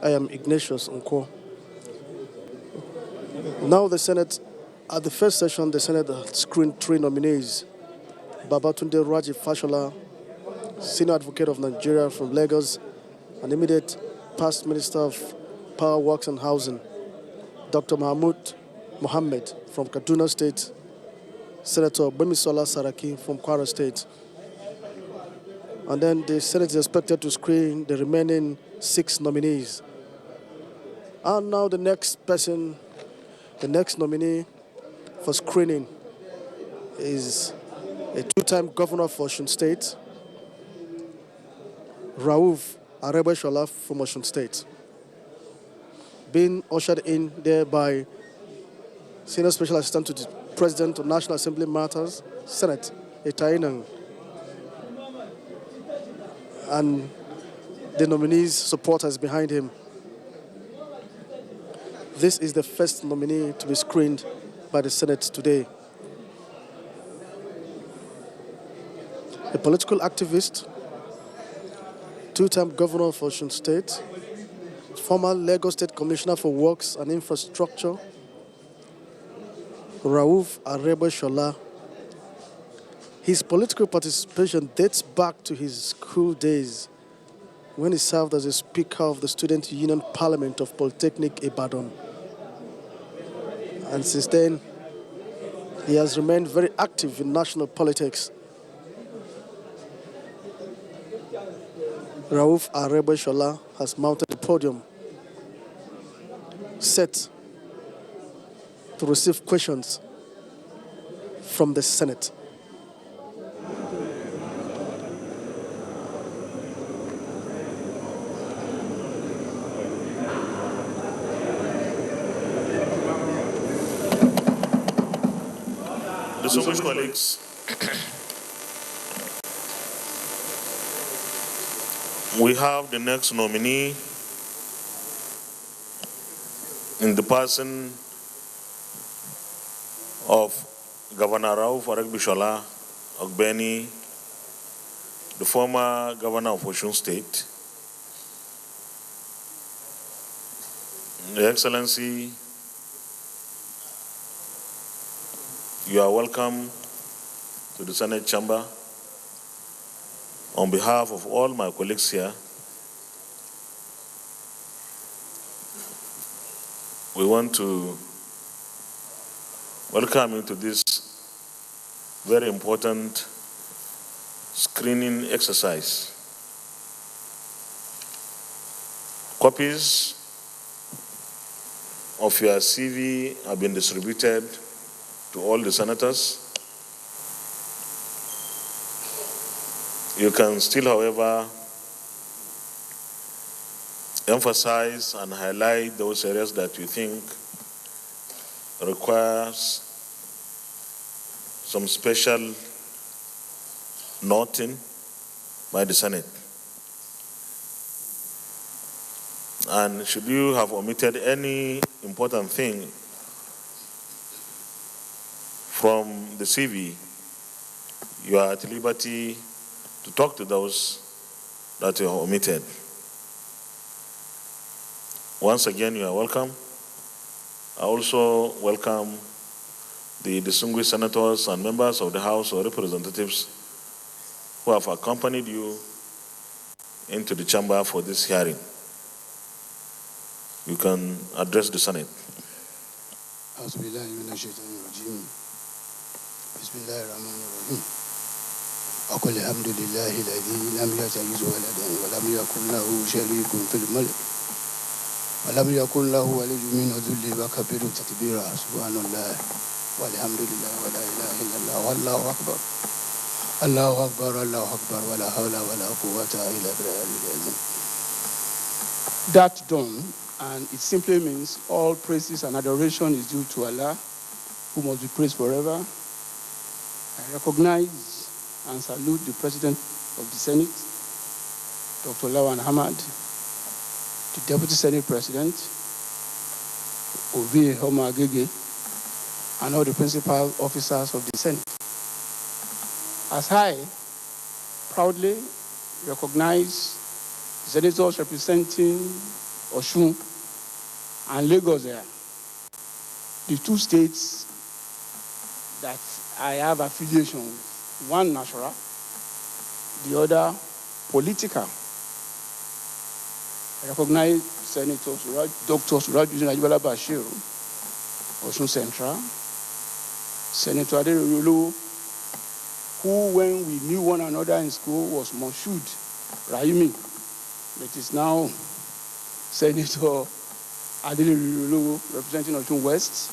I am Ignatius Nko. Now the Senate, at the first session, the Senate screened three nominees. Babatunde Raji Fashola, Senior Advocate of Nigeria from Lagos, and immediate past Minister of Power, Works and Housing. Dr. Mahmoud Mohammed from Kaduna State, Senator Bemisola Saraki from Kwara State. And then the Senate is expected to screen the remaining 6 nominees. And now the next nominee for screening is a 2-time governor of Osun State, Rauf Aregbesola from Osun State, being ushered in there by Senior Special Assistant to the President of National Assembly Matters, Senate, Etainang. And the nominee's supporters behind him. This is the first nominee to be screened by the Senate today. A political activist, 2-time governor of Osun State, former Lagos State Commissioner for Works and Infrastructure, Rauf Aregbesola. His political participation dates back to his school days when he served as a Speaker of the Student Union Parliament of Polytechnic Ibadan. And since then, he has remained very active in national politics. Rauf Aregbesola has mounted the podium, set to receive questions from the Senate. Distinguished colleagues, we have the next nominee in the person of Governor Rauf Aregbesola Ogbeni, the former governor of Osun State. Your Excellency, you are welcome to the Senate chamber. On behalf of all my colleagues here, we want to welcome you to this very important screening exercise. Copies of your CV have been distributed to all the senators. You can still, however, emphasize and highlight those areas that you think requires some special noting by the Senate. And should you have omitted any important thing from the CV, you are at liberty to talk to those that you have omitted. Once again, you are welcome. I also welcome the distinguished senators and members of the House of Representatives who have accompanied you into the chamber for this hearing. You can address the Senate. وقل الحمد لله الذي لم يتخذ ولدا ولم يكن له شريك في الملك ولم يكن له ولي من ذل وكبره تكبيرا سبحان الله والحمد لله ولا اله الا الله والله اكبر الله اكبر الله اكبر ولا حول ولا قوه الا بالله العظيم. That done, and it simply means all praises and adoration is due to Allah, who must be praised forever. I recognize and salute the President of the Senate, Dr. Lawan Ahmad, the Deputy Senate President, Obi Homa Agege, and all the principal officers of the Senate. As I proudly recognize senators representing Osun, and Lagos there. The two states that I have affiliation with, one natural, the other political. I recognize Senator Dr. Surajudeen Ajibala Bashir, Osun Central, Senator Aderoyu Olowo, who, when we knew one another in school, was Moshood Rahimi, but is now Senator Aderoyu Olowo, representing Osun West.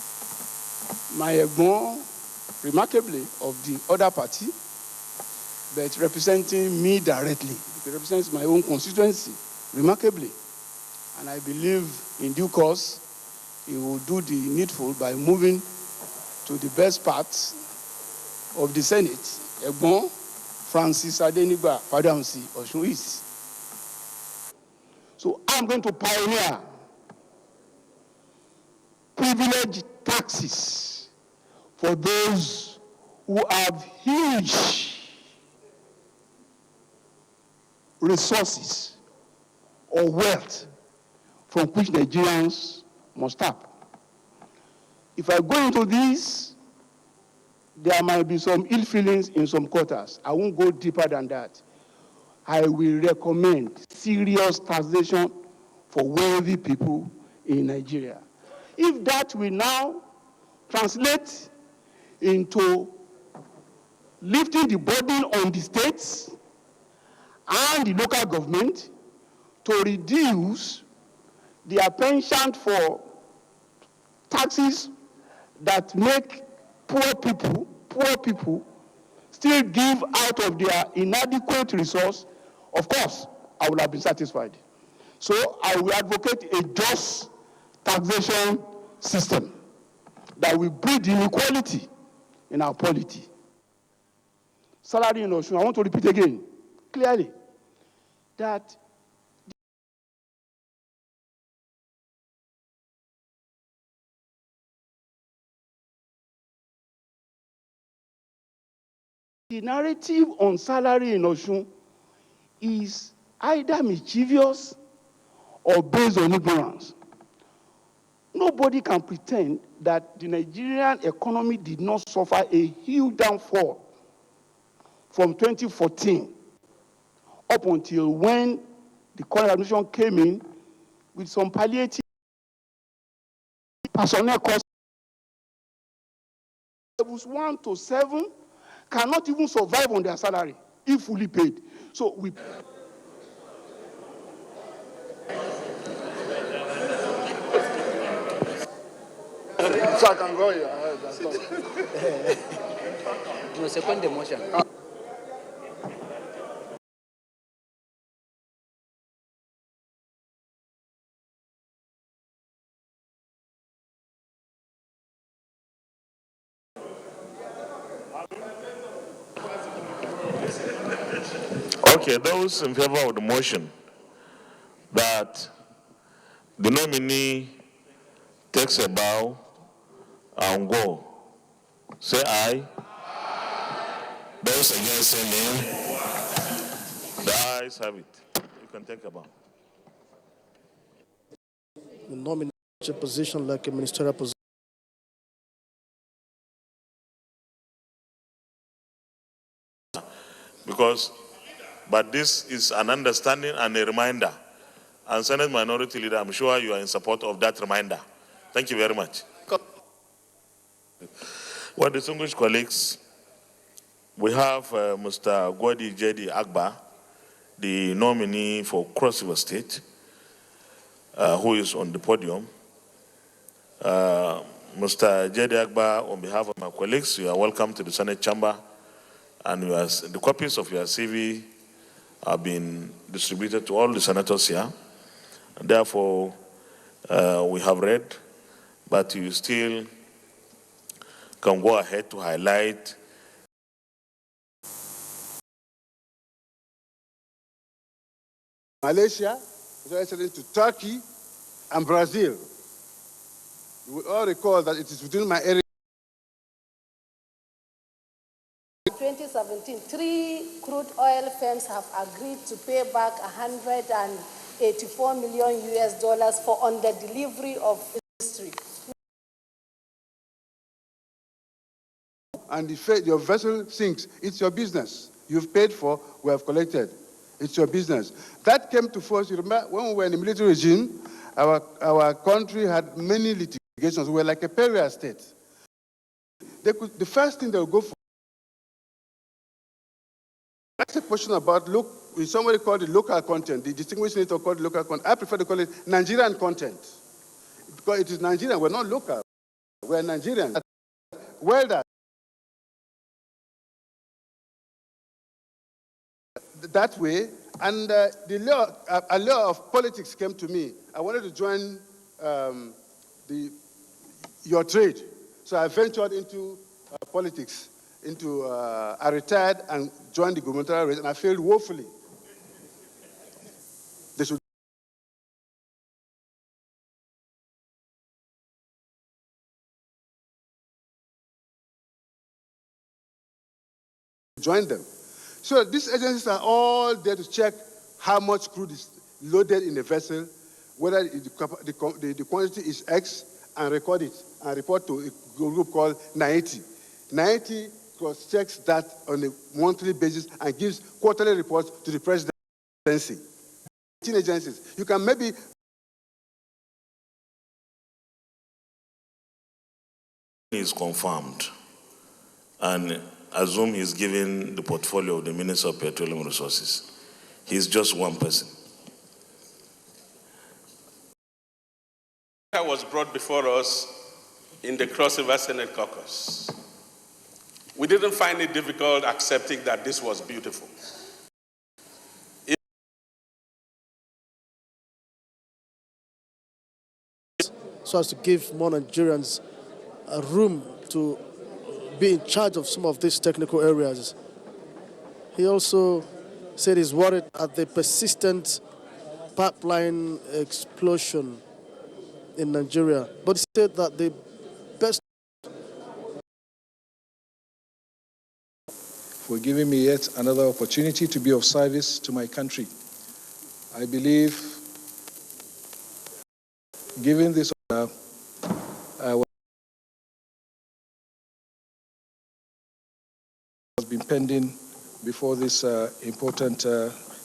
My Egbon, remarkably, of the other party, but representing me directly. It represents my own constituency, remarkably. And I believe in due course, he will do the needful by moving to the best part of the Senate, Egbon Francis Adenigba Fadamsi, Osun East. So I'm going to pioneer privileged taxes for those who have huge resources or wealth from which Nigerians must tap. If I go into this, there might be some ill feelings in some quarters. I won't go deeper than that. I will recommend serious taxation for wealthy people in Nigeria. If that will now translate into lifting the burden on the states and the local government to reduce their penchant for taxes that make poor people still give out of their inadequate resource, of course, I will have been satisfied. So I will advocate a just taxation system that will breed inequality in our polity. Salary in Osun, I want to repeat again, clearly, that the narrative on salary in Osun is either mischievous or based on ignorance. Nobody can pretend that the Nigerian economy did not suffer a huge downfall from 2014 up until when the current administration came in with some palliative personnel costs. Levels 1 to 7 cannot even survive on their salary if fully paid. So we... So I can go here. No, second the motion. Okay, those in favor of the motion that the nominee takes a bow and go, say aye. Those against, say nay. The ayes have it. You can take a bow. The nominee a position like a ministerial position. But this is an understanding and a reminder. And Senate Minority Leader, I'm sure you are in support of that reminder. Thank you very much. Well, distinguished colleagues, we have Mr. Gwadi J.D. Agba, the nominee for Cross River State, who is on the podium. Mr. J.D. Agba, on behalf of my colleagues, you are welcome to the Senate chamber, and the copies of your CV have been distributed to all the senators here. And therefore, we have read, but you still can go ahead to highlight Malaysia, to Turkey and Brazil. You will all recall that it is within my area. 2017, 3 crude oil firms have agreed to pay back $84 million for under delivery of history. And if your vessel sinks, it's your business. You've paid for, we have collected. It's your business. That came to force. You remember when we were in the military regime, our country had many litigations. We were like a pariah state. The first thing they would go for. That's a question about, somebody called it local content. The distinguished senator called it local content. I prefer to call it Nigerian content. Because it is Nigerian, we're not local. We're Nigerian. Well done. That way, and a law of politics came to me. I wanted to join your trade. So I ventured into politics. I retired and joined the gubernatorial race, and I failed woefully. They should join them. So these agencies are all there to check how much crude is loaded in the vessel, whether the quantity is X, and record it, and report to a group called NAETI. NAETI cross-checks that on a monthly basis and gives quarterly reports to the presidency. Agencies. You can maybe is confirmed and assume he's given the portfolio of the Minister of Petroleum Resources. He's just one person. Was brought before us in the Cross River Senate caucus. We didn't find it difficult accepting that this was beautiful. So as to give more Nigerians a room to be in charge of some of these technical areas. He also said he's worried at the persistent pipeline explosion in Nigeria, but he said that the best for giving me yet another opportunity to be of service to my country. I believe, given this honor, has been pending before this important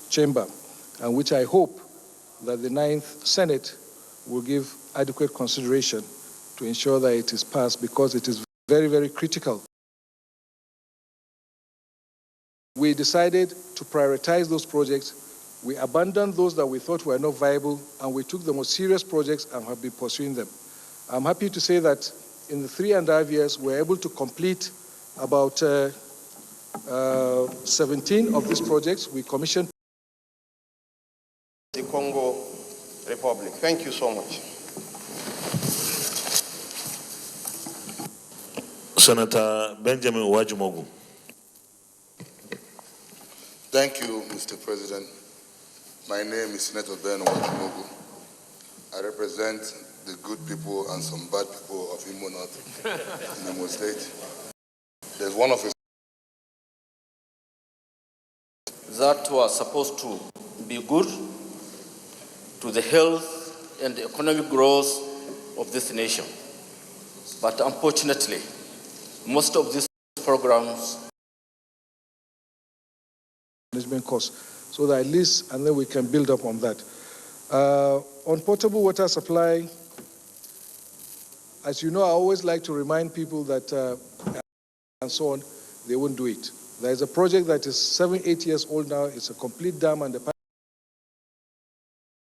chamber, and which I hope that the 9th Senate will give adequate consideration to ensure that it is passed, because it is very, very critical. We decided to prioritize those projects. We abandoned those that we thought were not viable, and we took the most serious projects and have been pursuing them. I'm happy to say that in the 3.5 years, we're able to complete about 17 of these projects. We commissioned the Congo Republic. Thank you so much. Senator Benjamin Uwajumogu. Thank you, Mr. President. My name is Senator Ben Uwajumogu. I represent the good people and some bad people of Imo North in Imo State. There's one of us that was supposed to be good to the health and the economic growth of this nation. But unfortunately, most of these programs management costs, so that at least, and then we can build up on that. On potable water supply, as you know, I always like to remind people that, and so on, they won't do it. There is a project that is 7-8 years old now. It's a complete dam, and the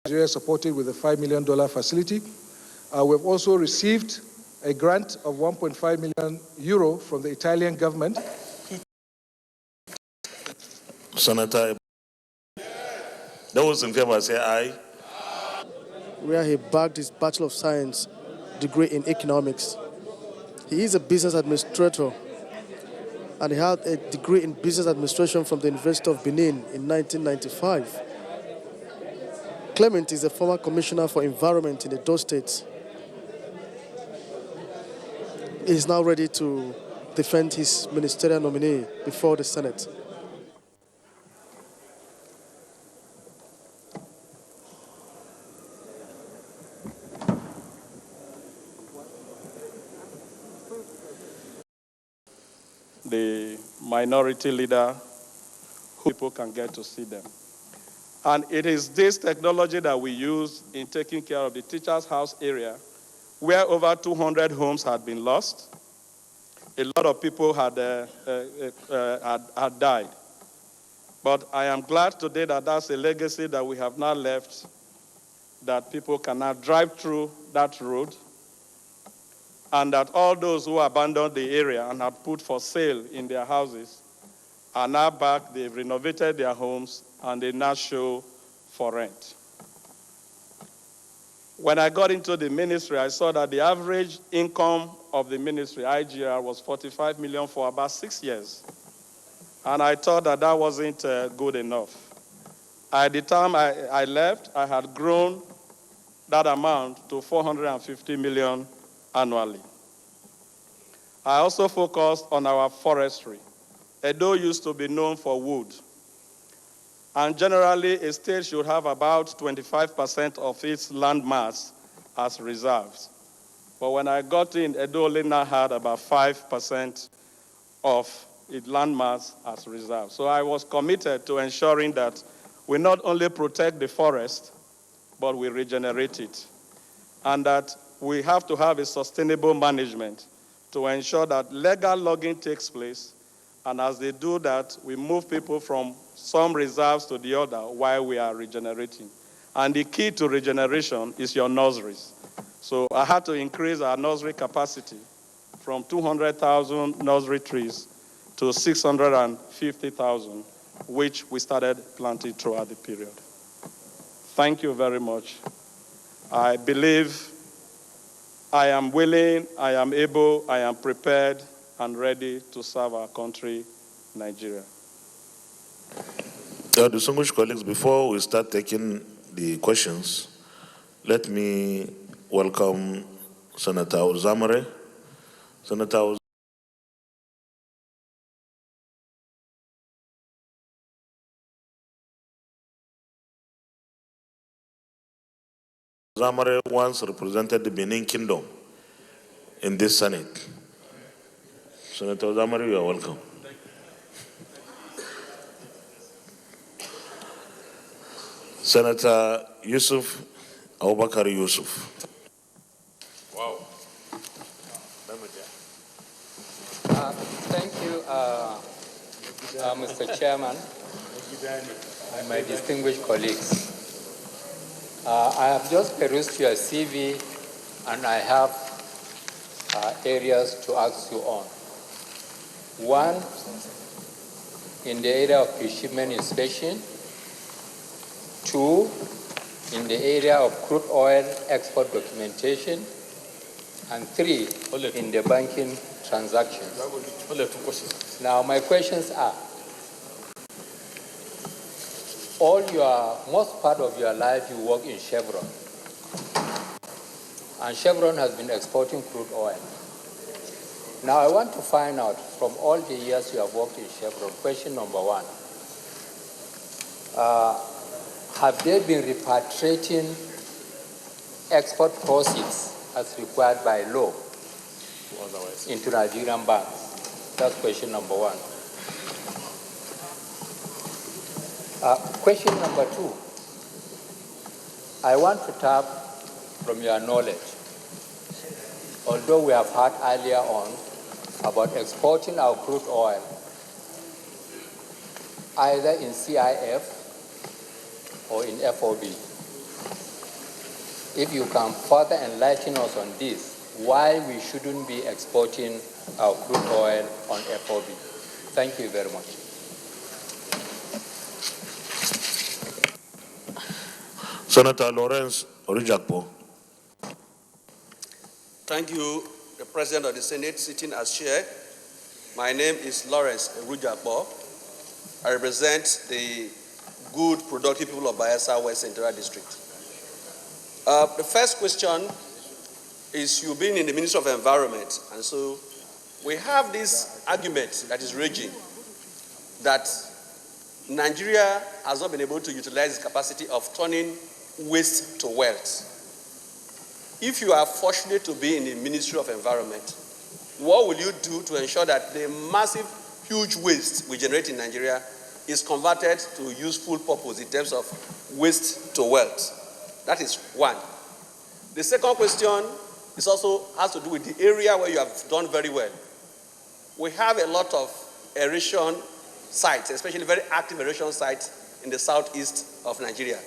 Nigeria supported with a $5 million facility. We've also received a grant of 1.5 million euro from the Italian government. Senator, those in favor say aye. Where he bagged his Bachelor of Science degree in economics. He is a business administrator, and he had a degree in business administration from the University of Benin in 1995. Clement is a former commissioner for environment in Edo State. He is now ready to defend his ministerial nominee before the Senate. the minority leader, who people can get to see them. And it is this technology that we use in taking care of the Teachers House area, where over 200 homes had been lost. A lot of people had died. But I am glad today that that's a legacy that we have now left, that people can now drive through that road, and that all those who abandoned the area and had put for sale in their houses are now back. They've renovated their homes, and they now show for rent. When I got into the ministry, I saw that the average income of the ministry, IGR, was 45 million for about 6 years. And I thought that that wasn't good enough. At the time I left, I had grown that amount to 450 million annually. I also focused on our forestry. Edo used to be known for wood. And generally, a state should have about 25% of its land mass as reserves. But when I got in, Edo only now had about 5% of its land mass as reserves. So I was committed to ensuring that we not only protect the forest, but we regenerate it. And that we have to have a sustainable management to ensure that legal logging takes place. And as they do that, we move people from some reserves to the other while we are regenerating. And the key to regeneration is your nurseries. So I had to increase our nursery capacity from 200,000 nursery trees to 650,000, which we started planting throughout the period. Thank you very much. I believe I am willing, I am able, I am prepared and ready to serve our country, Nigeria. Distinguished colleagues, before we start taking the questions, let me welcome Senator Uzamare. Senator Uzamare once represented the Benin Kingdom in this Senate. Senator Uzamare, you are welcome. Senator Yusuf Abubakar Yusuf. Wow. Thank you, Mr. Chairman, and my distinguished colleagues. I have just perused your CV, and I have areas to ask you on. One, in the area of pre-shipment inspection. Two, in the area of crude oil export documentation. And three, in the banking transactions. Now, my questions are, most part of your life you work in Chevron. And Chevron has been exporting crude oil. Now, I want to find out, from all the years you have worked in Chevron, question number one, have they been repatriating export proceeds as required by law into Nigerian banks? That's question number one. Question number two, I want to tap from your knowledge. Although we have heard earlier on about exporting our crude oil either in CIF or in FOB. If you can further enlighten us on this, why we shouldn't be exporting our crude oil on FOB. Thank you very much. Senator Lawrence Orijakpo. Thank you, the President of the Senate, sitting as chair. My name is Lawrence Orijakpo. I represent the good, productive people of Bayelsa West Central District. The first question is, you've been in the Ministry of Environment, and so we have this argument that is raging that Nigeria has not been able to utilize its capacity of turning waste to wealth. If you are fortunate to be in the Ministry of Environment, what will you do to ensure that the massive huge waste we generate in Nigeria is converted to useful purpose in terms of waste to wealth. That is one. The second question is also has to do with the area where you have done very well. We have a lot of erosion sites, especially very active erosion sites in the southeast of Nigeria.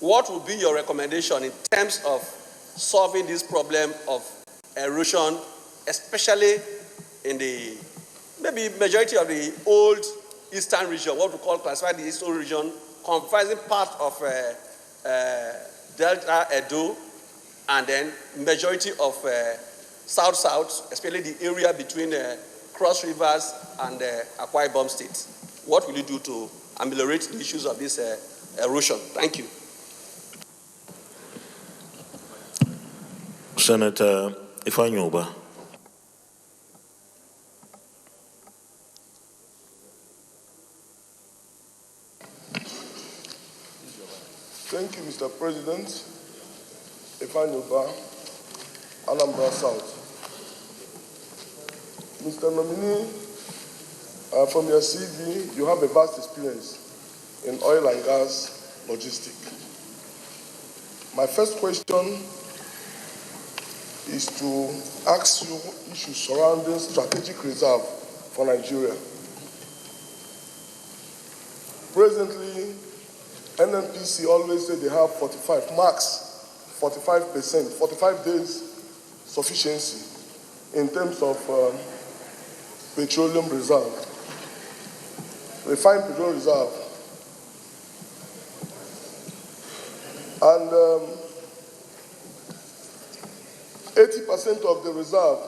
What would be your recommendation in terms of solving this problem of erosion, especially in the maybe majority of the old eastern region, what we call classified the eastern region, comprising part of Delta Edo, and then majority of South-South, especially the area between Cross Rivers and Akwa Ibom State. What will you do to ameliorate the issues of this erosion? Thank you. Senator Ifeanyi Ubah. Thank you, Mr. President. Ifeanyi Ubah, Anambra South. Mr. Nominee, from your CV, you have a vast experience in oil and gas logistics. My first question is to ask you issues surrounding strategic reserve for Nigeria. Presently, NNPC always say they have 45, max 45%, 45 days sufficiency in terms of petroleum reserve, refined petroleum reserve. And 80% of the reserve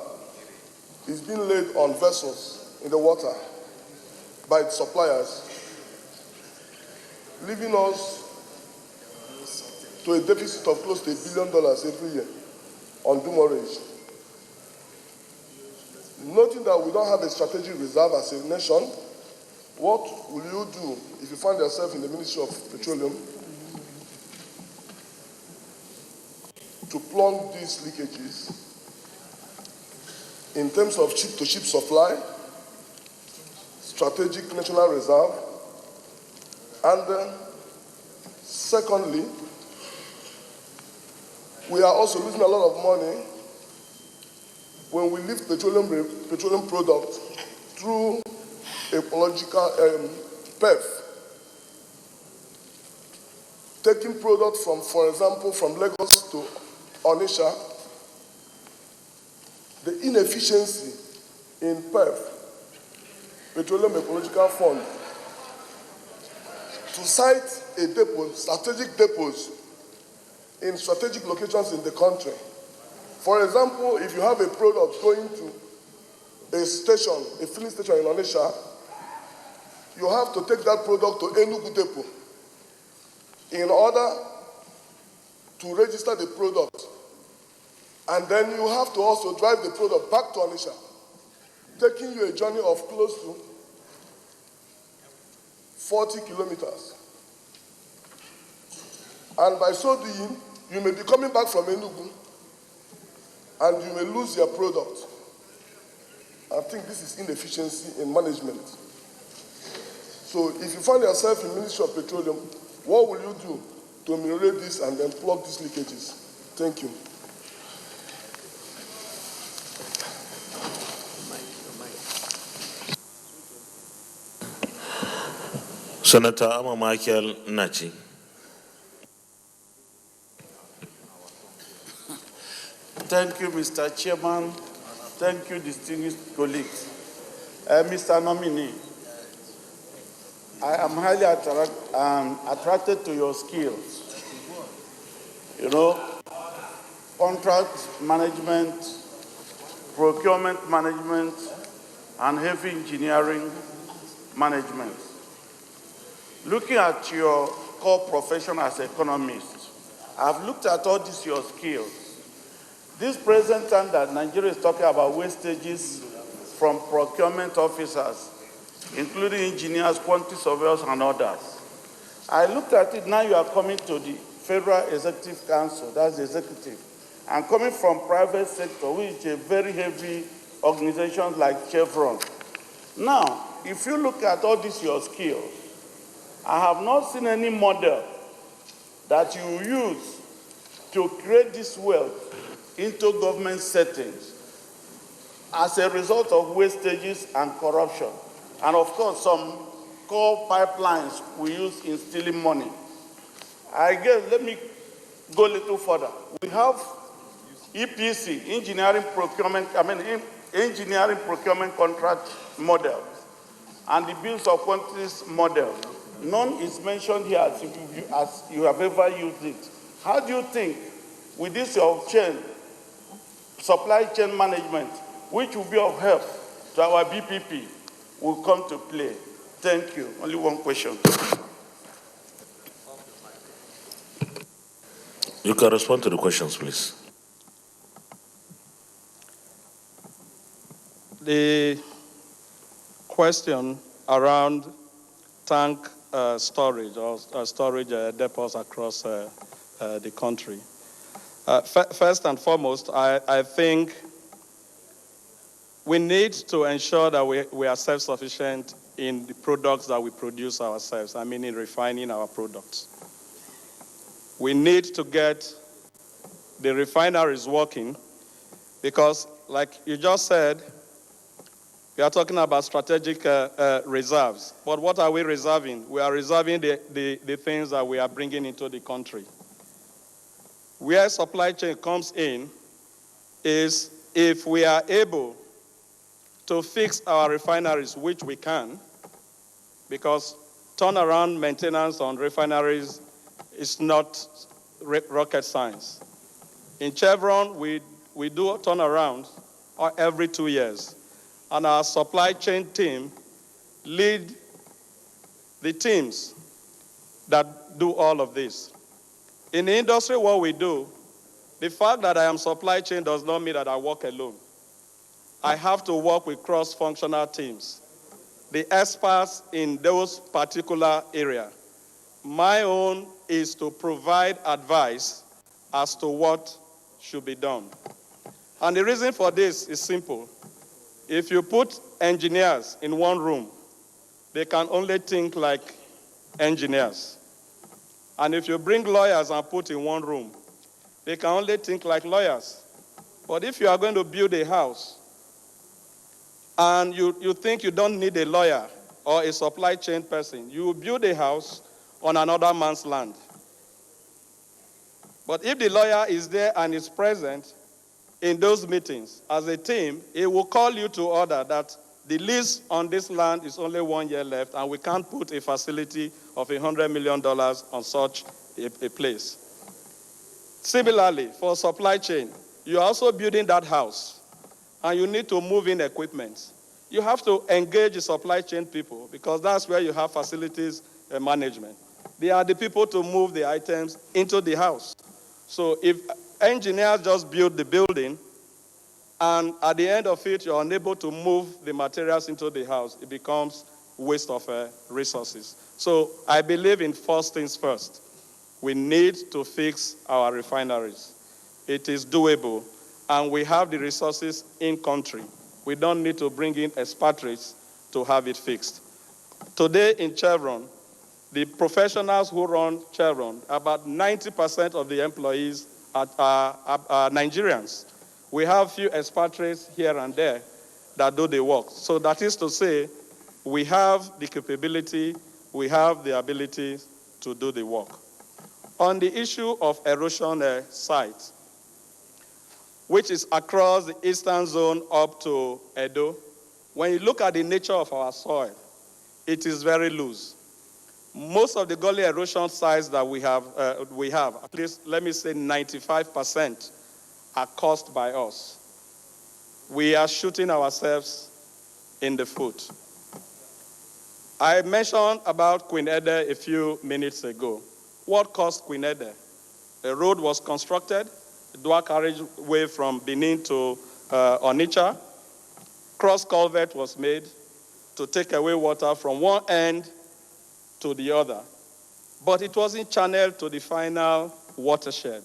is being laid on vessels in the water by its suppliers, leaving us to a deficit of close to $1 billion every year on demurrage. Noting that we don't have a strategic reserve as a nation, what will you do if you find yourself in the Ministry of Petroleum to plumb these leakages in terms of ship-to-ship supply, strategic national reserve, and secondly, we are also losing a lot of money when we lift petroleum products through ecological PEF, taking products from, for example, from Lagos to Onitsha. The inefficiency in PEF, Petroleum Ecological Fund, to site a depot, strategic depots in strategic locations in the country. For example, if you have a product going to a station, a filling station in Onitsha, you have to take that product to Enugu depot in order to register the product. And then you have to also drive the product back to Onitsha, taking you a journey of close to 40 kilometers. And by so doing, you may be coming back from Enugu and you may lose your product. I think this is inefficiency in management. So if you find yourself in the Ministry of Petroleum, what will you do to ameliorate this and then plug these leakages? Thank you. Senator Ama Michael Nachi. Thank you, Mr. Chairman. Thank you, distinguished colleagues. Mr. Nominee, I am highly attracted to your skills. You know, contract management, procurement management, and heavy engineering management. Looking at your core profession as economist, I've looked at all these your skills. This present time that Nigeria is talking about wastages from procurement officers, including engineers, quantity surveyors, and others. I looked at it, now you are coming to the Federal Executive Council, that's the executive, and coming from private sector, which is a very heavy organization like Chevron. Now, if you look at all these your skills, I have not seen any model that you use to create this wealth into government settings as a result of wastages and corruption. And of course, some core pipelines we use in stealing money. I guess, let me go a little further. We have EPC, engineering procurement contract model, and the bills of quantities model. None is mentioned here as you have ever used it. How do you think, with this your chain, supply chain management, which will be of help to our BPP, will come to play? Thank you. Only one question. You can respond to the questions, please. The question around tank storage or storage depots across the country. First and foremost, I think we need to ensure that we are self-sufficient in the products that we produce ourselves, I mean in refining our products. We need to get the refineries working because, like you just said, we are talking about strategic reserves. But what are we reserving? We are reserving the things that we are bringing into the country. Where supply chain comes in is if we are able to fix our refineries, which we can, because turnaround maintenance on refineries is not rocket science. In Chevron, we do a turnaround every 2 years. And our supply chain team lead the teams that do all of this. In the industry, what we do, the fact that I am supply chain does not mean that I work alone. I have to work with cross-functional teams, the experts in those particular areas. My own is to provide advice as to what should be done. And the reason for this is simple. If you put engineers in one room, they can only think like engineers. And if you bring lawyers and put in one room, they can only think like lawyers. But if you are going to build a house and you think you don't need a lawyer or a supply chain person, you will build a house on another man's land. But if the lawyer is there and is present in those meetings as a team, he will call you to order that the lease on this land is only 1 year left and we can't put a facility of $100 million on such a place. Similarly, for supply chain, you're also building that house and you need to move in equipment. You have to engage the supply chain people because that's where you have facilities management. They are the people to move the items into the house. So if engineers just build the building and at the end of it you're unable to move the materials into the house, it becomes waste of resources. So I believe in first things first. We need to fix our refineries. It is doable and we have the resources in country. We don't need to bring in expatriates to have it fixed. Today in Chevron, the professionals who run Chevron, about 90% of the employees are Nigerians. We have few expatriates here and there that do the work. So that is to say, we have the capability, we have the ability to do the work. On the issue of erosion sites, which is across the eastern zone up to Edo, when you look at the nature of our soil, it is very loose. Most of the gully erosion sites that we have, at least let me say 95%, are caused by us. We are shooting ourselves in the foot. I mentioned about Queen Ede a few minutes ago. What caused Queen Ede? A road was constructed, a dual carriageway from Benin to Onitsha. Cross culvert was made to take away water from one end to the other. But it wasn't channeled to the final watershed.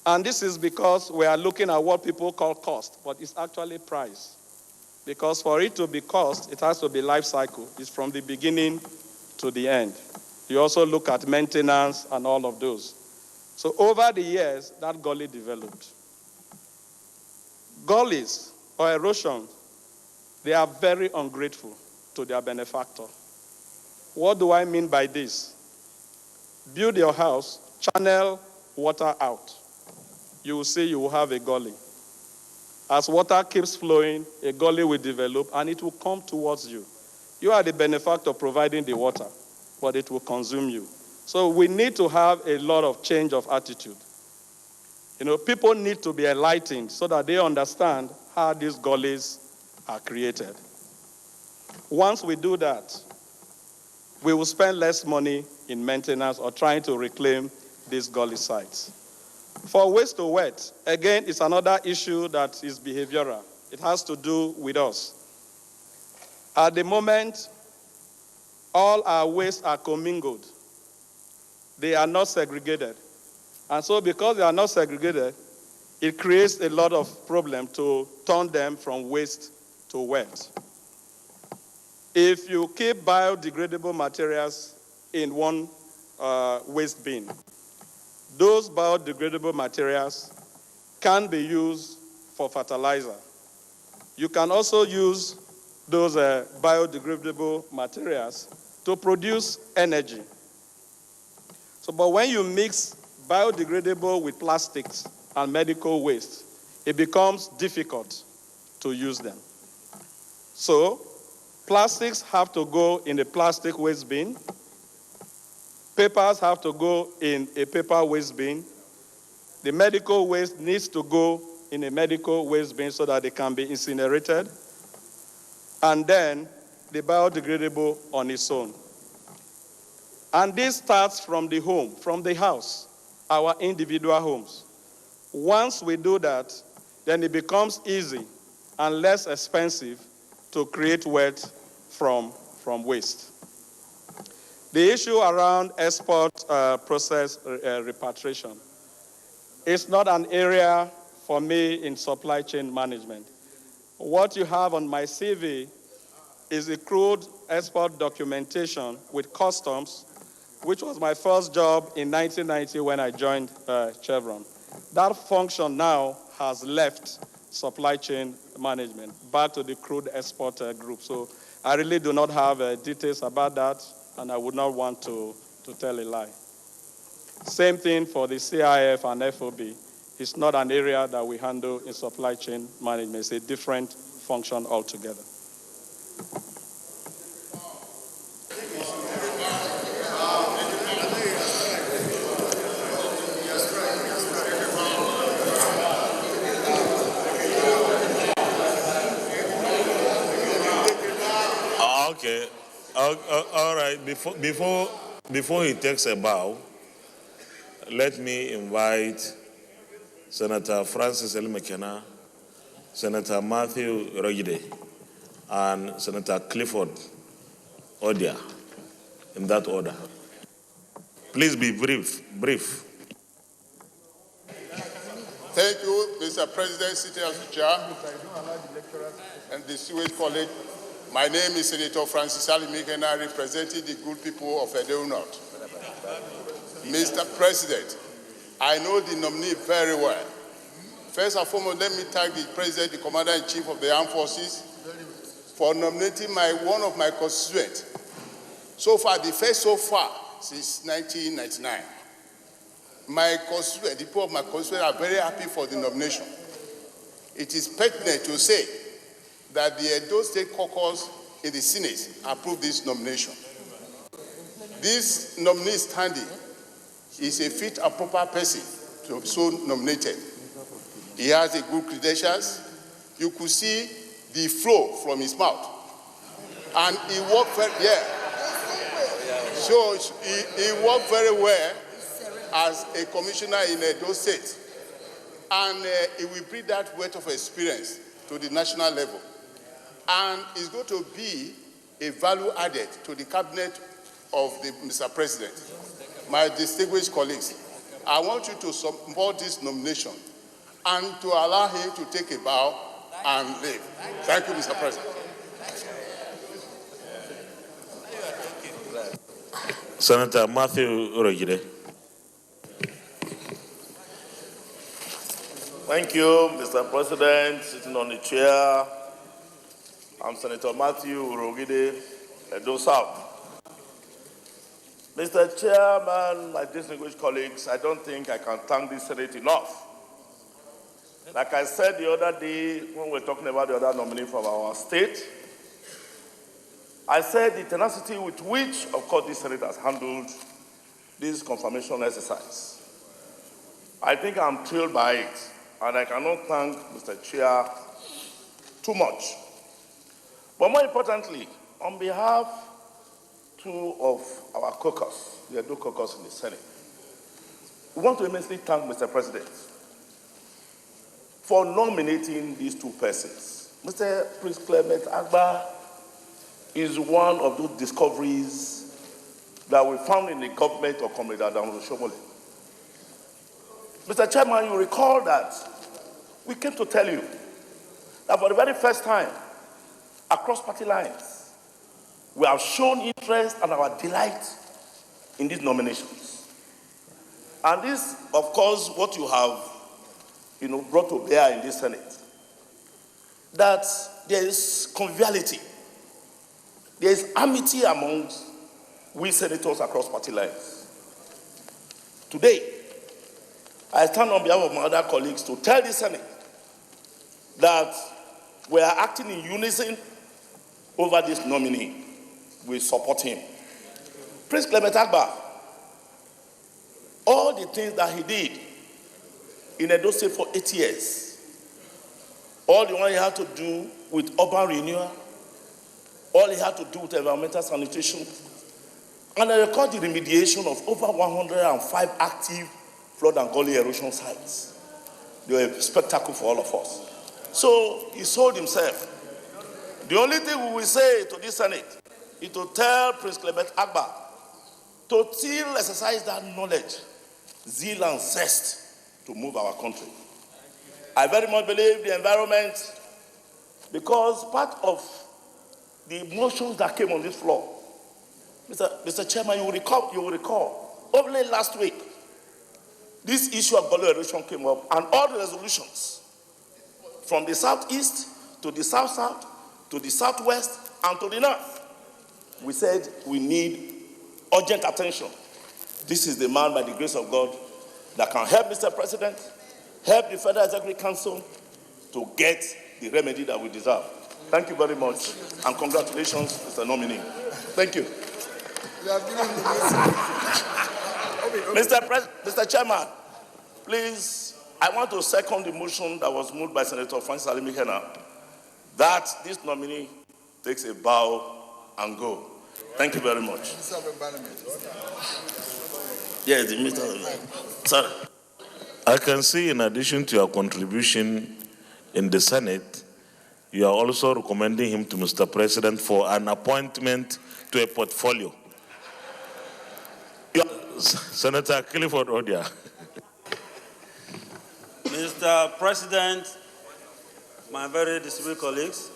And this is because we are looking at what people call cost, but it's actually price. because for it to be cost, it has to be life cycle. It's from the beginning to the end. You also look at maintenance and all of those. So over the years, that gully developed. Gullies or erosion, they are very ungrateful to their benefactor. What do I mean by this? Build your house, channel water out. You will see you will have a gully. As water keeps flowing, a gully will develop and it will come towards you. You are the benefactor providing the water, but it will consume you. So we need to have a lot of change of attitude. You know, people need to be enlightened so that they understand how these gullies are created. Once we do that, we will spend less money in maintenance or trying to reclaim these gully sites. For waste to wet, again, it's another issue that is behavioral. It has to do with us. At the moment, all our wastes are commingled. They are not segregated. And so because they are not segregated, it creates a lot of problem to turn them from waste to wet. If you keep biodegradable materials in one waste bin, those biodegradable materials can be used for fertilizer. You can also use those biodegradable materials to produce energy. So, but when you mix biodegradable with plastics and medical waste, it becomes difficult to use them. So, plastics have to go in a plastic waste bin. Papers have to go in a paper waste bin. The medical waste needs to go in a medical waste bin so that they can be incinerated. And then the biodegradable on its own. And this starts from the home, from the house, our individual homes. Once we do that, then it becomes easy and less expensive to create wealth from waste. The issue around export process repatriation is not an area for me in supply chain management. What you have on my CV is a crude export documentation with customs, which was my first job in 1990 when I joined Chevron. That function now has left supply chain management, back to the crude export group. So I really do not have details about that, and I would not want to tell a lie. Same thing for the CIF and FOB. It's not an area that we handle in supply chain management. It's a different function altogether. Okay. All right. Before he takes a bow, let me invite Senator Francis Elimekena, Senator Matthew Rogide, and Senator Clifford Odia, in that order. Please be brief. Thank you, Mr. President, sitting as the chair, and the distinguished colleague. My name is Senator Francis Elimekena, representing the good people of Edo North. Mr. President, I know the nominee very well. First and foremost, let me thank the President, the Commander-in-Chief of the Armed Forces, for nominating one of my constituents. So far, the first so far since 1999. My constituents, the people of my constituents are very happy for the nomination. It is pertinent to say that the Edo State Caucus in the Senate approved this nomination. This nominee standing is a fit and proper person to be so nominated. He has a good credentials. You could see the flow from his mouth. And he worked very, So he worked very well as a commissioner in Edo State. And he will bring that weight of experience to the national level. And it's going to be a value added to the cabinet of Mr. President. My distinguished colleagues, I want you to support this nomination and to allow him to take a bow and live. Thank you, Mr. President. Senator Matthew Urogide. Thank you, Mr. President. Sitting on the chair, I'm Senator Matthew Urogide, Edo South. Mr. Chairman, my distinguished colleagues, I don't think I can thank this Senate enough. Like I said the other day when we were talking about the other nominee from our state, I said the tenacity with which, of course, this Senate has handled this confirmation exercise. I think I'm thrilled by it, and I cannot thank Mr. Chair too much. But more importantly, on behalf of our caucus, the Edo caucus in the Senate, we want to immensely thank Mr. President for nominating these two persons. Mr. Prince Clement Agba is one of those discoveries that we found in the government of Comrade Adams Oshiomhole. Mr. Chairman, you recall that we came to tell you that for the very first time, across party lines, we have shown interest and our delight in these nominations. And this, of course, what you have brought to bear in this Senate, that there is conviviality, there is amity amongst we senators across party lines. Today, I stand on behalf of my other colleagues to tell the Senate that we are acting in unison over this nominee. We support him. Prince Clement Agba, all the things that he did in Edo State for 8 years, all the one he had to do with urban renewal, all he had to do with environmental sanitation, and I record the remediation of over 105 active flood and gully erosion sites. They were a spectacle for all of us. So he sold himself. The only thing we will say to this Senate is to tell Prince Clement Agba to still exercise that knowledge, zeal and zest to move our country. I very much believe the environment, because part of the motions that came on this floor, Mr. Chairman, you will recall, only last week, this issue of gully erosion came up, and all the resolutions from the southeast to the south-south to the southwest and to the north, we said we need urgent attention. This is the man, by the grace of God, that can help Mr. President, help the Federal Executive Council to get the remedy that we deserve. Thank you very much, and congratulations, Mr. Nominee. Thank you. Mr. Chairman, please, I want to second the motion that was moved by Senator Francis Alimi Hena, that this nominee takes a bow and go. Thank you very much. Yes, the minister. Sorry. I can see, in addition to your contribution in the Senate, you are also recommending him to Mr. President for an appointment to a portfolio. Senator Clifford Odia. Mr. President, my very distinguished colleagues,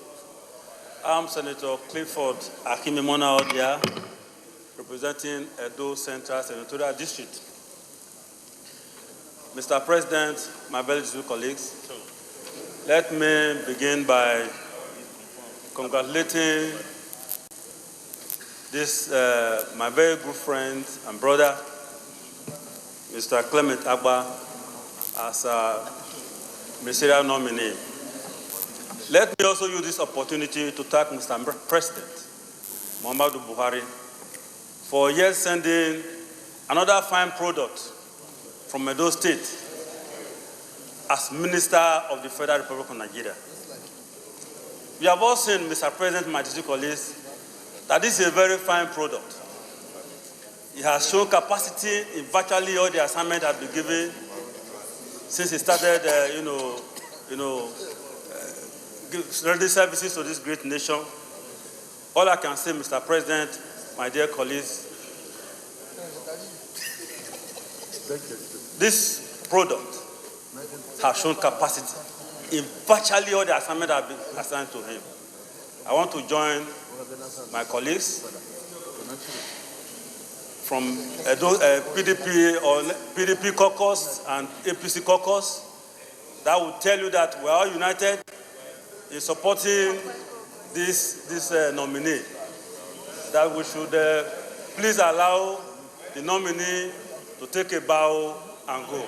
I'm Senator Clifford Akimimona Odia, representing Edo Central Senatorial District. Mr. President, my very distinguished colleagues, let me begin by congratulating this, my very good friend and brother, Mr. Clement Agba, as a ministerial nominee. Let me also use this opportunity to thank Mr. President, Muhammadu Buhari, for yet sending another fine product from Edo State as Minister of the Federal Republic of Nigeria. We have all seen, Mr. President, my distinguished colleagues, that this is a very fine product. He has shown capacity in virtually all the assignments that have been given since he started, rendering services to this great nation. All I can say, Mr. President, my dear colleagues, this product has shown capacity. in virtually all the assignments that have been assigned to him. I want to join my colleagues from PDP or PDP caucus and APC caucus that will tell you that we are all united in supporting this nominee. That we should please allow the nominee to take a bow and go.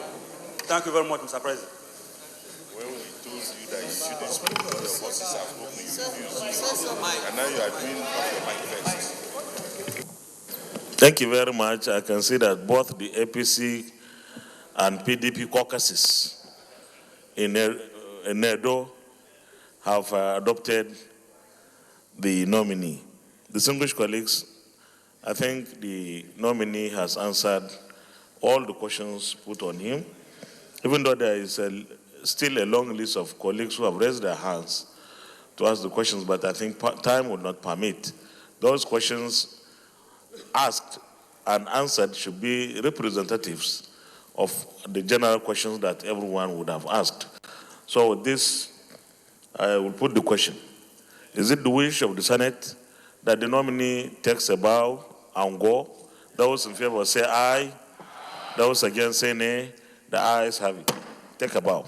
Thank you very much, Mr. President. When we told you that you shouldn't speak, all your bosses have spoken, you refused. And now you are doing off your mic first. Thank you very much. I can see that both the APC and PDP caucuses in Edo have adopted the nominee. Distinguished colleagues, I think the nominee has answered all the questions put on him, even though there is still a long list of colleagues who have raised their hands to ask the questions, but I think time would not permit. Those questions asked and answered should be representatives of the general questions that everyone would have asked. So with this, I will put the question. Is it the wish of the Senate that the nominee takes a bow and go? Those in favor say aye. Those against say nay. The ayes have it. Take a bow.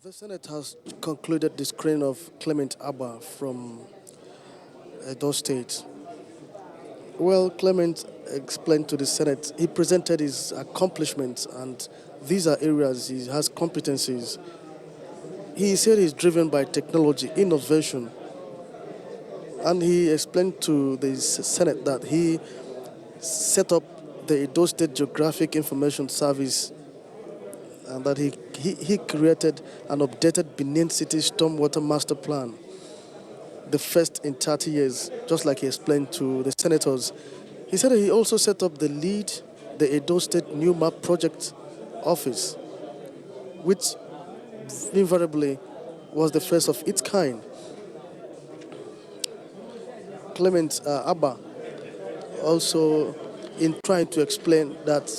The Senate has concluded the screening of Clement Abba from Edo State. Well, Clement explained to the Senate, he presented his accomplishments, and these are areas he has competencies. He said he's driven by technology, innovation, and he explained to the Senate that he set up the Edo State Geographic Information Service, and that he created an updated Benin City Stormwater Master Plan, the first in 30 years, just like he explained to the senators. He said he also set up the Edo State New Map Project Office, which invariably was the first of its kind. Clement Abba also, in trying to explain that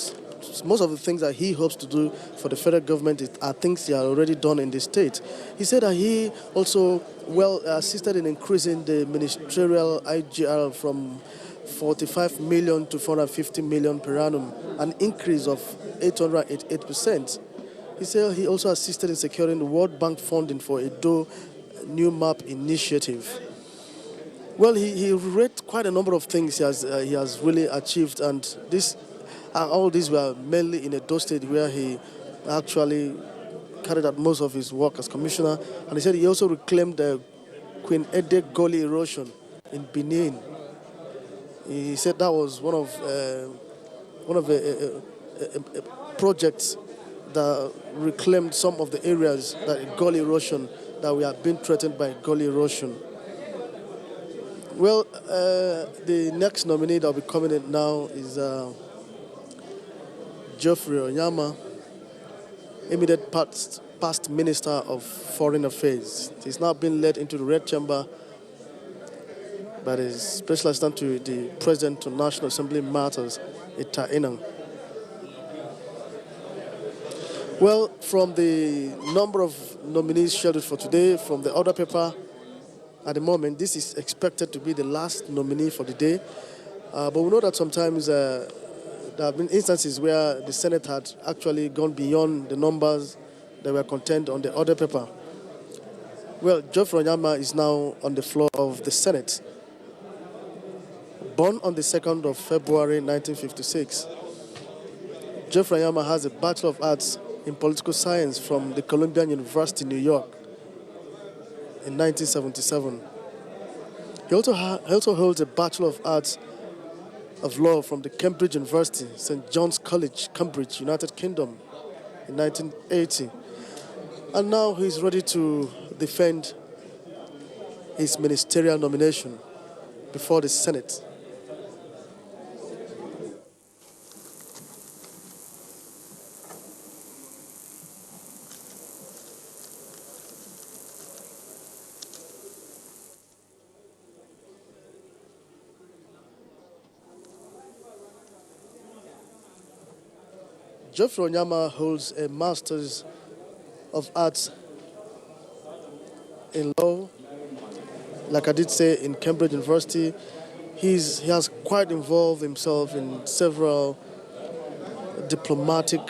most of the things that he hopes to do for the federal government are things he had already done in the state. He said that he also assisted in increasing the ministerial IGR from 45 million to 450 million per annum, an increase of 888%. He said he also assisted in securing the World Bank funding for Edo New Map Initiative. Well, he read quite a number of things he has really achieved, and all these were mainly in Edo State, where he actually carried out most of his work as commissioner. And he said he also reclaimed the Queen Ede Gully erosion in Benin. He said that was one of the projects that reclaimed some of the areas that gully erosion, that we have been threatened by gully erosion. Well, the next nominee that will be coming in now is Geoffrey Onyama, immediate past Minister of Foreign Affairs. He's now been led into the Red Chamber by the Special Assistant to the President to National Assembly Matters, Ita Inang. Well, from the number of nominees scheduled for today, from the order paper, at the moment, this is expected to be the last nominee for the day. But we know that sometimes there have been instances where the Senate had actually gone beyond the numbers that were contained on the order paper. Well, Geoffrey Onyama is now on the floor of the Senate. Born on the 2nd of February 1956, Geoffrey Onyama has a Bachelor of Arts in Political Science from the Columbia University, New York, in 1977. He also holds a Bachelor of Arts of Law from the Cambridge University, St. John's College, Cambridge, United Kingdom, in 1980. And now he's ready to defend his ministerial nomination before the Senate. Geoffrey Onyama holds a Master's of Arts in Law. Like I did say, in Cambridge University. He has quite involved himself in several diplomatic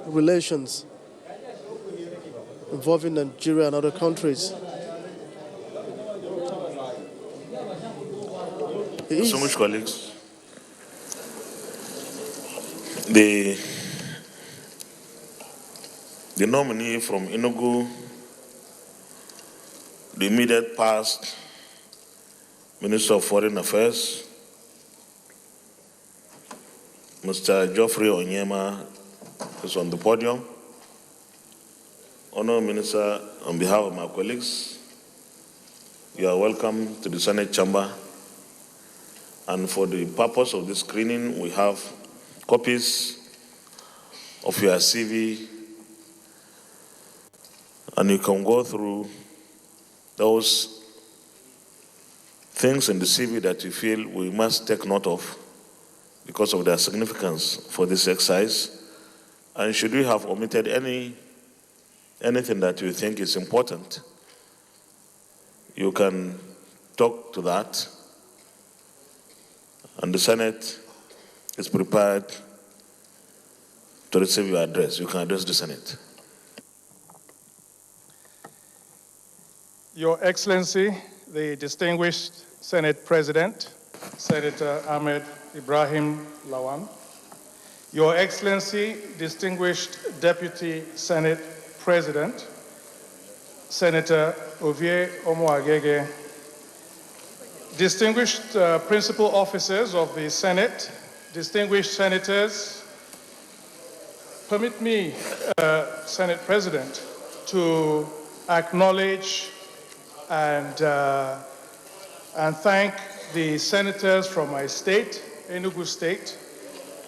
relations involving Nigeria and other countries. Distinguished colleagues, the nominee from Enugu, the immediate past Minister of Foreign Affairs, Mr. Geoffrey Onyema, is on the podium. Honourable Minister, on behalf of my colleagues, you are welcome to the Senate chamber. And for the purpose of this screening, we have copies of your CV, and you can go through those things in the CV that you feel we must take note of because of their significance for this exercise. And should we have omitted anything that you think is important, you can talk to that. And the Senate is prepared to receive your address. You can address the Senate. Your Excellency, the distinguished Senate President, Senator Ahmed Ibrahim Lawan, Your Excellency, distinguished Deputy Senate President, Senator Ovie Omoagege, distinguished principal officers of the Senate, distinguished senators, permit me, Senate President, to acknowledge and thank the senators from my state, Enugu State,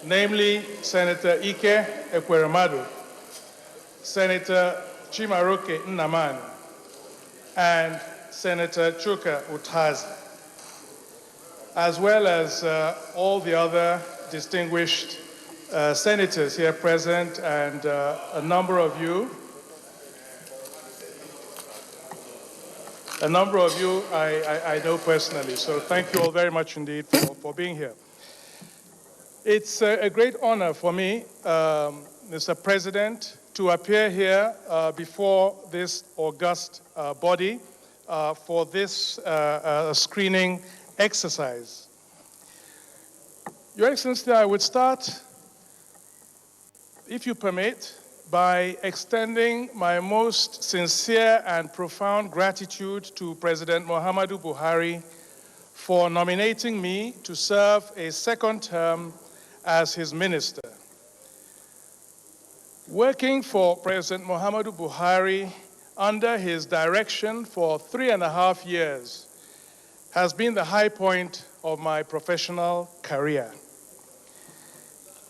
namely Senator Ike Ekweremadu, Senator Chimaroke Nnaman, and Senator Chuka Utazi, as well as all the other distinguished senators here present and a number of you I know personally, so thank you all very much indeed for being here. It's a great honor for me, Mr. President, to appear here before this august body for this screening exercise. Your Excellency, I would start, if you permit, by extending my most sincere and profound gratitude to President Muhammadu Buhari for nominating me to serve a second term as his minister. Working for President Muhammadu Buhari under his direction for 3.5 years has been the high point of my professional career.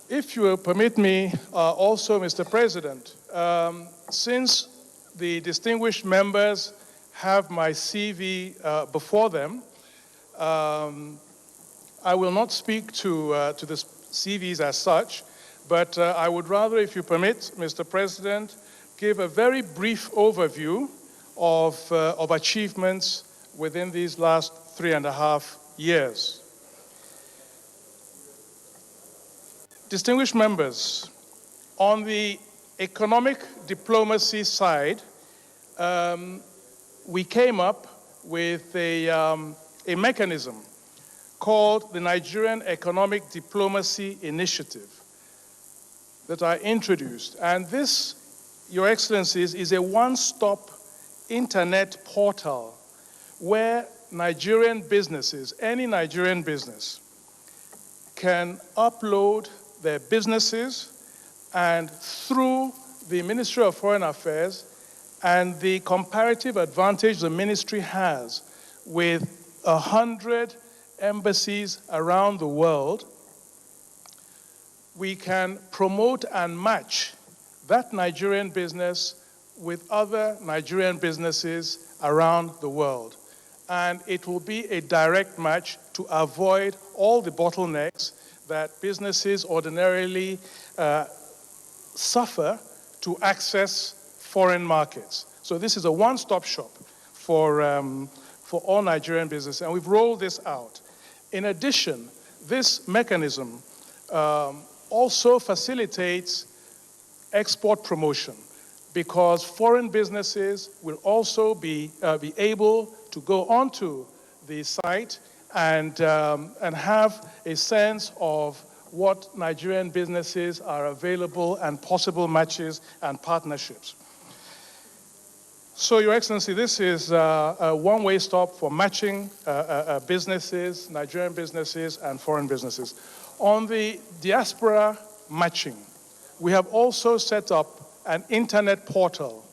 If you will permit me also, Mr. President, since the distinguished members have my CV before them, I will not speak to the CVs as such, but I would rather, if you permit, Mr. President, give a very brief overview of achievements within these last 3.5 years. Distinguished members, on the economic diplomacy side, we came up with a mechanism called the Nigerian Economic Diplomacy Initiative that I introduced. And this, Your Excellencies, is a one-stop internet portal where Nigerian businesses, any Nigerian business, can upload their businesses, and through the Ministry of Foreign Affairs and the comparative advantage the ministry has with 100 embassies around the world, we can promote and match that Nigerian business with other Nigerian businesses around the world. And it will be a direct match to avoid all the bottlenecks that businesses ordinarily suffer to access foreign markets. So this is a one-stop shop for all Nigerian business, and we've rolled this out. In addition, this mechanism also facilitates export promotion, because foreign businesses will also be able to go onto the site and have a sense of what Nigerian businesses are available and possible matches and partnerships. So, Your Excellency, this is a one-way stop for matching businesses, Nigerian businesses and foreign businesses. On the diaspora matching, we have also set up an internet portal,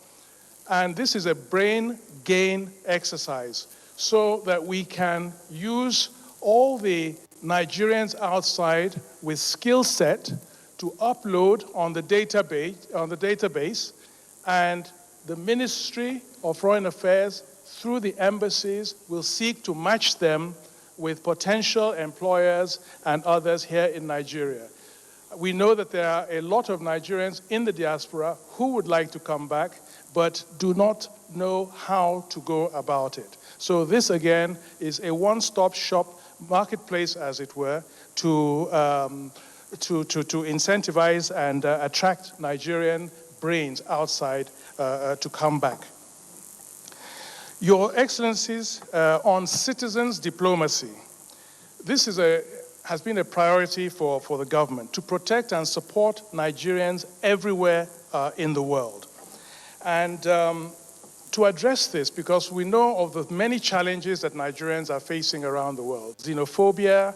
and this is a brain gain exercise so that we can use all the Nigerians outside with skill set to upload on the database, and the Ministry of Foreign Affairs through the embassies will seek to match them with potential employers and others here in Nigeria. We know that there are a lot of Nigerians in the diaspora who would like to come back, but do not know how to go about it. So this, again, is a one-stop shop marketplace, as it were, to incentivize and attract Nigerian brains outside to come back. Your Excellencies, on citizens diplomacy, this has been a priority for the government to protect and support Nigerians everywhere in the world. And to address this, because we know of the many challenges that Nigerians are facing around the world: xenophobia,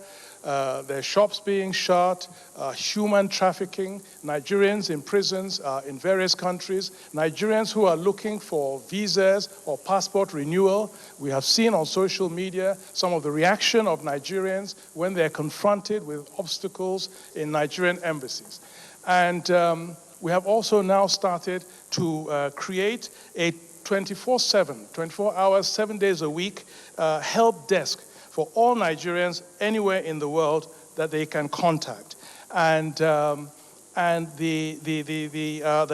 their shops being shut, human trafficking, Nigerians in prisons in various countries, Nigerians who are looking for visas or passport renewal. We have seen on social media some of the reaction of Nigerians when they're confronted with obstacles in Nigerian embassies. And we have also now started to create a 24/7, 24 hours, 7 days a week help desk for all Nigerians anywhere in the world that they can contact. And the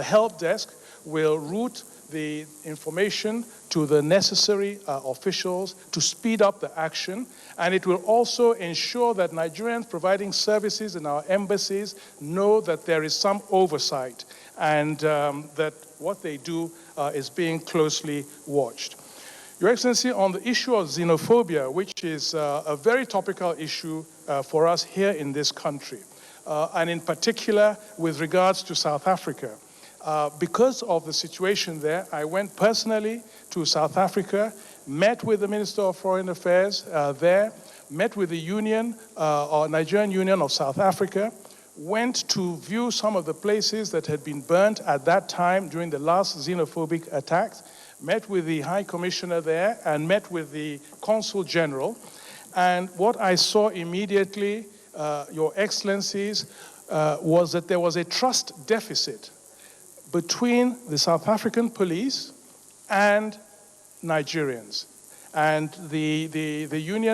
help desk will route the information to the necessary officials to speed up the action. And it will also ensure that Nigerians providing services in our embassies know that there is some oversight and that what they do is being closely watched. Your Excellency, on the issue of xenophobia, which is a very topical issue for us here in this country, and in particular with regards to South Africa, because of the situation there, I went personally to South Africa, met with the Minister of Foreign Affairs there, met with the Union, or Nigerian Union of South Africa, went to view some of the places that had been burnt at that time during the last xenophobic attacks, met with the High Commissioner there, and met with the Consul General. And what I saw immediately, Your Excellencies, was that there was a trust deficit between the South African police and Nigerians. And the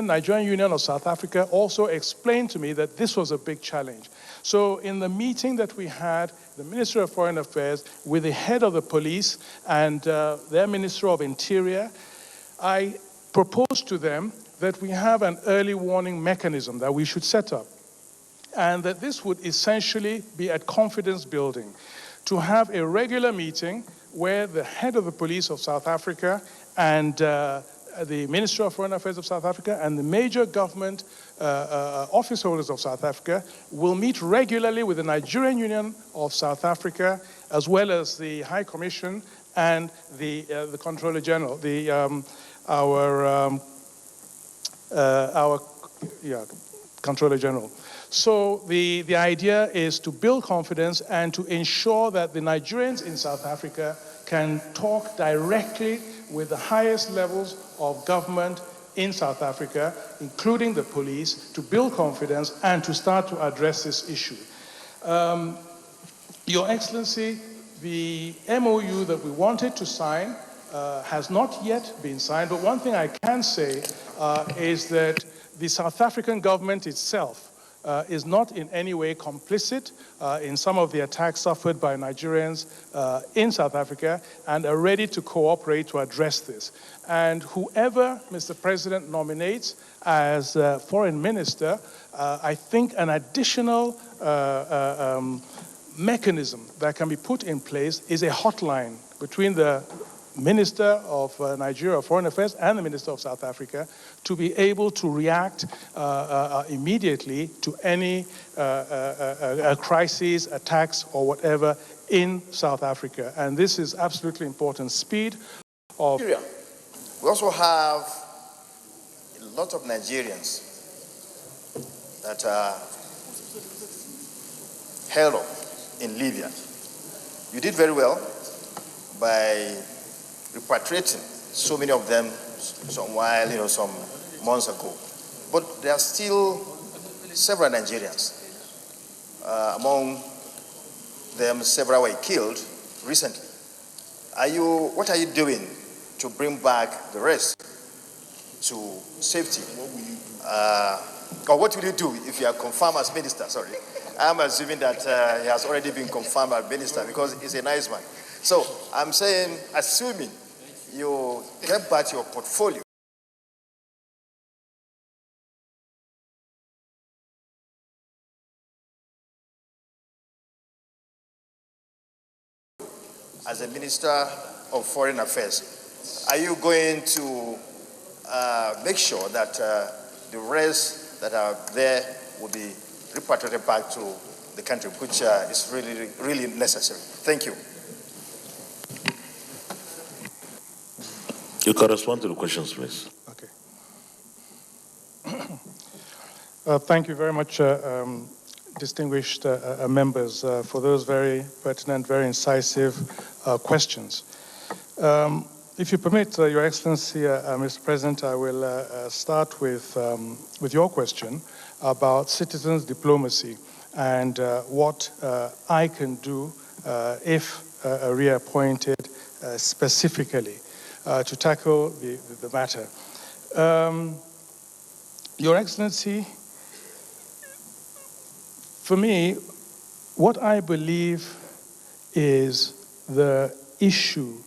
Nigerian Union of South Africa also explained to me that this was a big challenge. So in the meeting that we had, the Ministry of Foreign Affairs with the head of the police and their Minister of Interior, I proposed to them that we have an early warning mechanism that we should set up, and that this would essentially be at confidence building, to have a regular meeting where the head of the police of South Africa and the Minister of Foreign Affairs of South Africa and the major government office holders of South Africa will meet regularly with the Nigerian Union of South Africa, as well as the High Commission and the Controller General, our Controller General. So the idea is to build confidence and to ensure that the Nigerians in South Africa can talk directly with the highest levels of government in South Africa, including the police, to build confidence and to start to address this issue. Your Excellency, the MOU that we wanted to sign has not yet been signed, but one thing I can say is that the South African government itself is not in any way complicit in some of the attacks suffered by Nigerians in South Africa and are ready to cooperate to address this. And whoever Mr. President nominates as foreign minister, I think an additional mechanism that can be put in place is a hotline between the Minister of Nigeria of Foreign Affairs and the Minister of South Africa to be able to react immediately to any crises, attacks, or whatever in South Africa. And this is absolutely important. Speed of... Nigeria. We also have a lot of Nigerians that are held up in Libya. You did very well by repatriating so many of them some months ago. But there are still several Nigerians. Among them, several were killed recently. What are you doing to bring back the rest to safety? Or what will you do if you are confirmed as minister? Sorry. I'm assuming that he has already been confirmed as minister because he's a nice man. So I'm saying, assuming you get back your portfolio, as a Minister of Foreign Affairs, are you going to make sure that the rest that are there will be repatriated back to the country, which is really, really necessary? Thank you. You correspond to the questions, please. Okay. Thank you very much, distinguished members, for those very pertinent, very incisive questions. If you permit, Your Excellency, Mr. President, I will start with your question about citizens' diplomacy and what I can do if reappointed specifically to tackle the matter. Your Excellency, for me, what I believe is the issue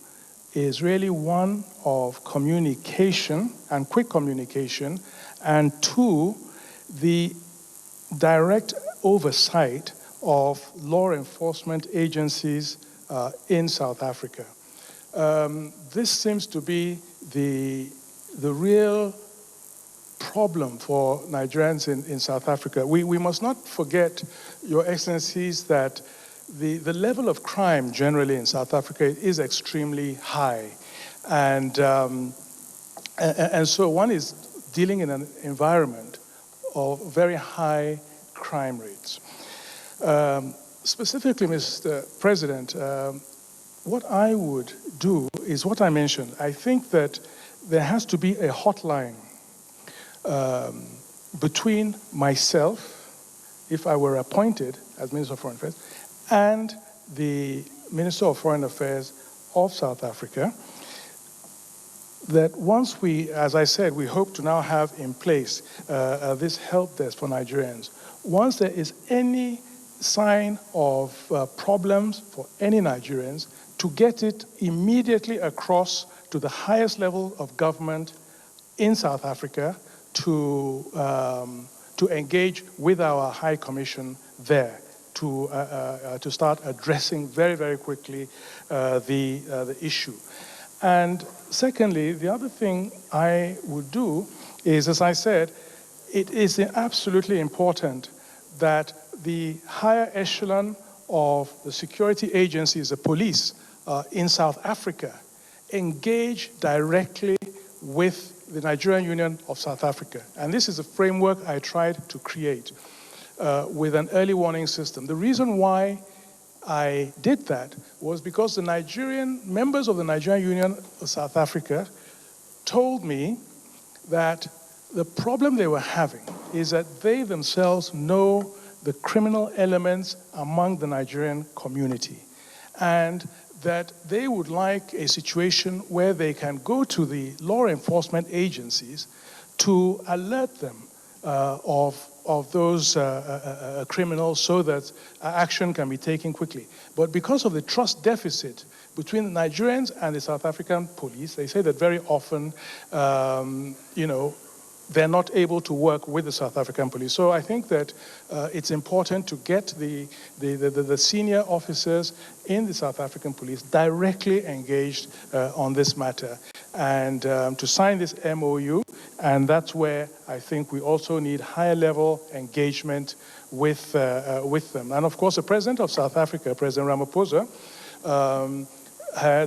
is really one of communication and quick communication, and two, the direct oversight of law enforcement agencies in South Africa. This seems to be the real problem for Nigerians in South Africa. We must not forget, Your Excellencies, that the level of crime generally in South Africa is extremely high. And so one is dealing in an environment of very high crime rates. Specifically, Mr. President, what I would do is what I mentioned. I think that there has to be a hotline between myself, if I were appointed as Minister of Foreign Affairs, and the Minister of Foreign Affairs of South Africa, that once we, as I said, we hope to now have in place this help desk for Nigerians. Once there is any sign of problems for any Nigerians, to get it immediately across to the highest level of government in South Africa to engage with our High Commission there to start addressing very, very quickly the issue. And secondly, the other thing I would do is, as I said, it is absolutely important that the higher echelon of the security agencies, the police in South Africa, engage directly with the Nigerian Union of South Africa. And this is a framework I tried to create with an early warning system. The reason why I did that was because the members of the Nigerian Union of South Africa told me that the problem they were having is that they themselves know the criminal elements among the Nigerian community, and that they would like a situation where they can go to the law enforcement agencies to alert them of those criminals so that action can be taken quickly. But because of the trust deficit between the Nigerians and the South African police, they say that very often, they're not able to work with the South African police. So I think that it's important to get the senior officers in the South African police directly engaged on this matter and to sign this MOU. And that's where I think we also need higher level engagement with them. And of course, the President of South Africa, President Ramaphosa,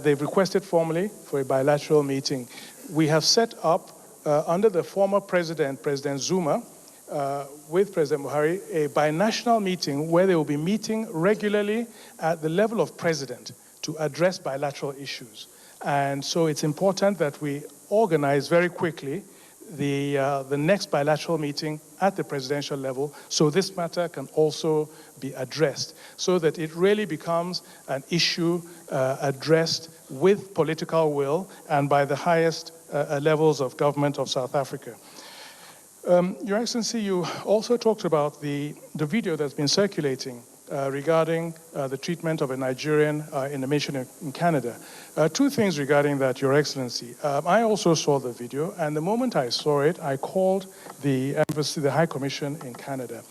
they've requested formally for a bilateral meeting. We have set up, under the former president, President Zuma, with President Buhari, a binational meeting where they will be meeting regularly at the level of president to address bilateral issues. And so it's important that we organize very quickly the next bilateral meeting at the presidential level so this matter can also be addressed, so that it really becomes an issue addressed with political will and by the highest levels of government of South Africa. Your Excellency, you also talked about the video that's been circulating regarding the treatment of a Nigerian in a mission in Canada. Two things regarding that, Your Excellency. I also saw the video, and the moment I saw it, I called the embassy, the High Commission in Canada.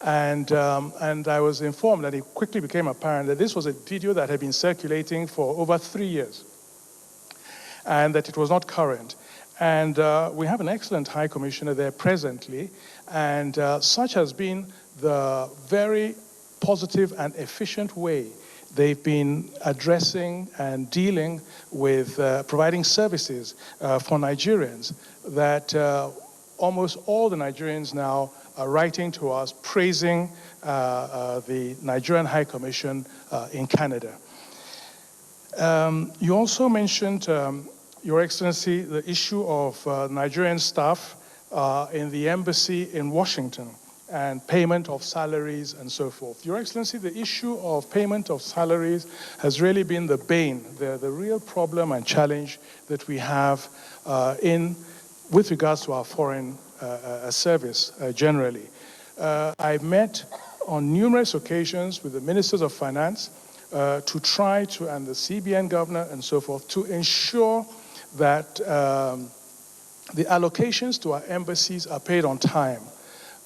And I was informed that it quickly became apparent that this was a video that had been circulating for over 3 years, and that it was not current. And we have an excellent High Commissioner there presently, and such has been the very positive and efficient way they've been addressing and dealing with providing services for Nigerians that almost all the Nigerians now are writing to us praising the Nigerian High Commission in Canada. You also mentioned, Your Excellency, the issue of Nigerian staff in the embassy in Washington and payment of salaries and so forth. Your Excellency, the issue of payment of salaries has really been the bane, the real problem and challenge that we have with regards to our foreign service generally. I met on numerous occasions with the ministers of finance to try to, and the CBN governor and so forth, to ensure that the allocations to our embassies are paid on time.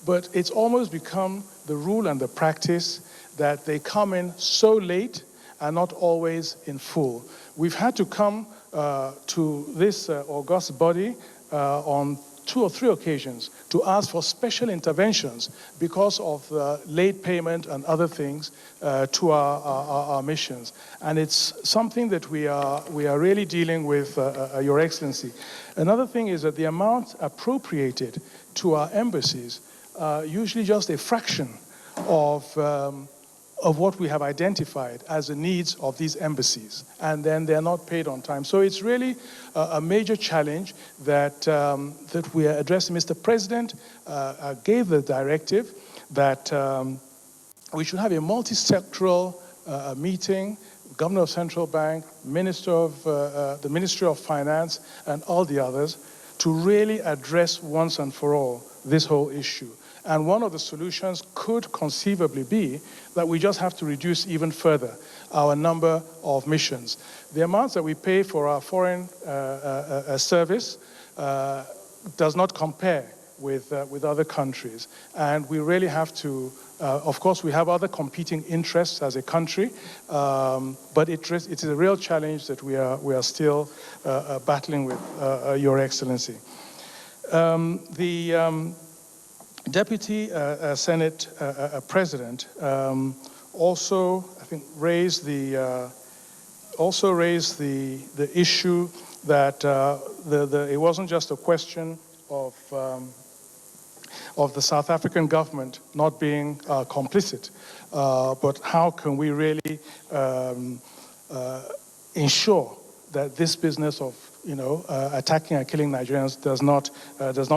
But it's almost become the rule and the practice that they come in so late and not always in full. We've had to come to this august body on 2 or 3 occasions to ask for special interventions because of late payment and other things to our missions. And it's something that we are really dealing with, Your Excellency. Another thing is that the amount appropriated to our embassies usually just a fraction of what we have identified as the needs of these embassies, and then they're not paid on time. So it's really a major challenge that we are addressing. Mr. President gave the directive that we should have a multi-sectoral meeting, Governor of Central Bank, Minister of the Ministry of Finance, and all the others, to really address once and for all this whole issue. And one of the solutions could conceivably be that we just have to reduce even further our number of missions. The amounts that we pay for our foreign service does not compare with other countries. And we really have to, of course, we have other competing interests as a country, but it is a real challenge that we are still battling with, Your Excellency. The Deputy Senate President also, I think, raised the issue that it wasn't just a question of the South African government not being complicit, but how can we really ensure that this business of attacking and killing Nigerians does not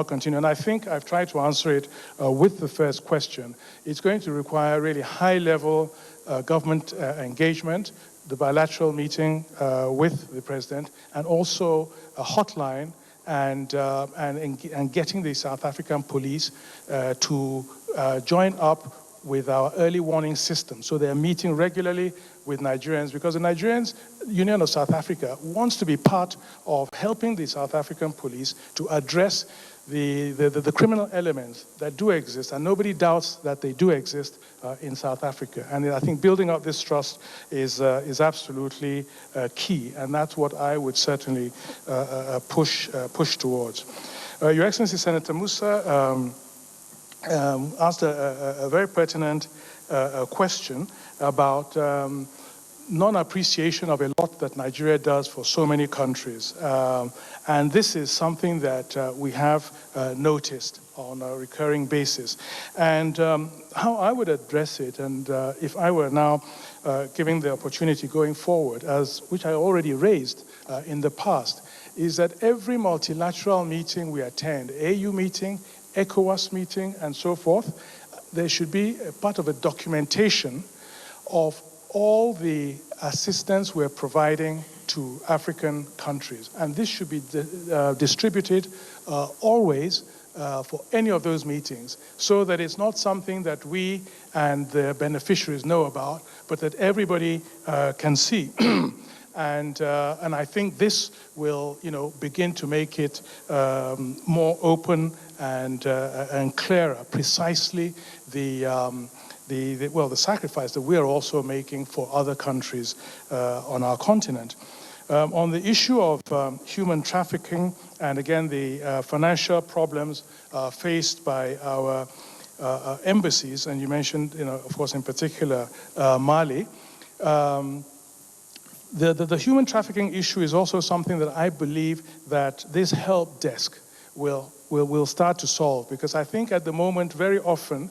continue. And I think I've tried to answer it with the first question. It's going to require really high-level government engagement, the bilateral meeting with the president, and also a hotline and getting the South African police to join up with our early warning system. So they're meeting regularly with Nigerians, because the Nigerians Union of South Africa wants to be part of helping the South African police to address the criminal elements that do exist, and nobody doubts that they do exist in South Africa. And I think building up this trust is absolutely key, and that's what I would certainly push towards. Your Excellency, Senator Musa asked a very pertinent question about non-appreciation of a lot that Nigeria does for so many countries. And this is something that we have noticed on a recurring basis. And how I would address it, and if I were now given the opportunity going forward, which I already raised in the past, is that every multilateral meeting we attend, AU meeting, ECOWAS meeting, and so forth, there should be a part of a documentation of all the assistance we're providing to African countries. And this should be distributed always for any of those meetings, so that it's not something that we and the beneficiaries know about, but that everybody can see. And I think this will, begin to make it more open and clearer, precisely the sacrifice that we are also making for other countries on our continent. On the issue of human trafficking, and again the financial problems faced by our embassies, and you mentioned, of course, in particular, Mali. The human trafficking issue is also something that I believe that this help desk will start to solve, because I think at the moment, very often,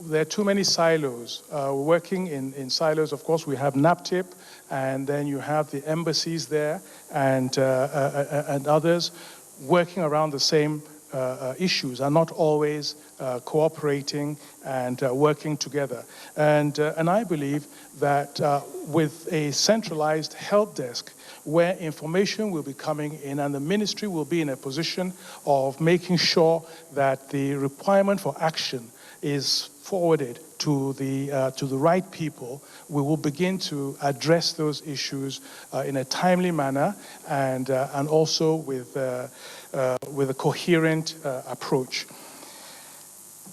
there are too many silos. We're working in silos. Of course, we have NAPTIP, and then you have the embassies there, and others working around the same issues, are not always cooperating and working together. And I believe that with a centralized help desk, where information will be coming in, and the ministry will be in a position of making sure that the requirement for action is forwarded to the right people, we will begin to address those issues in a timely manner, and also with a coherent approach.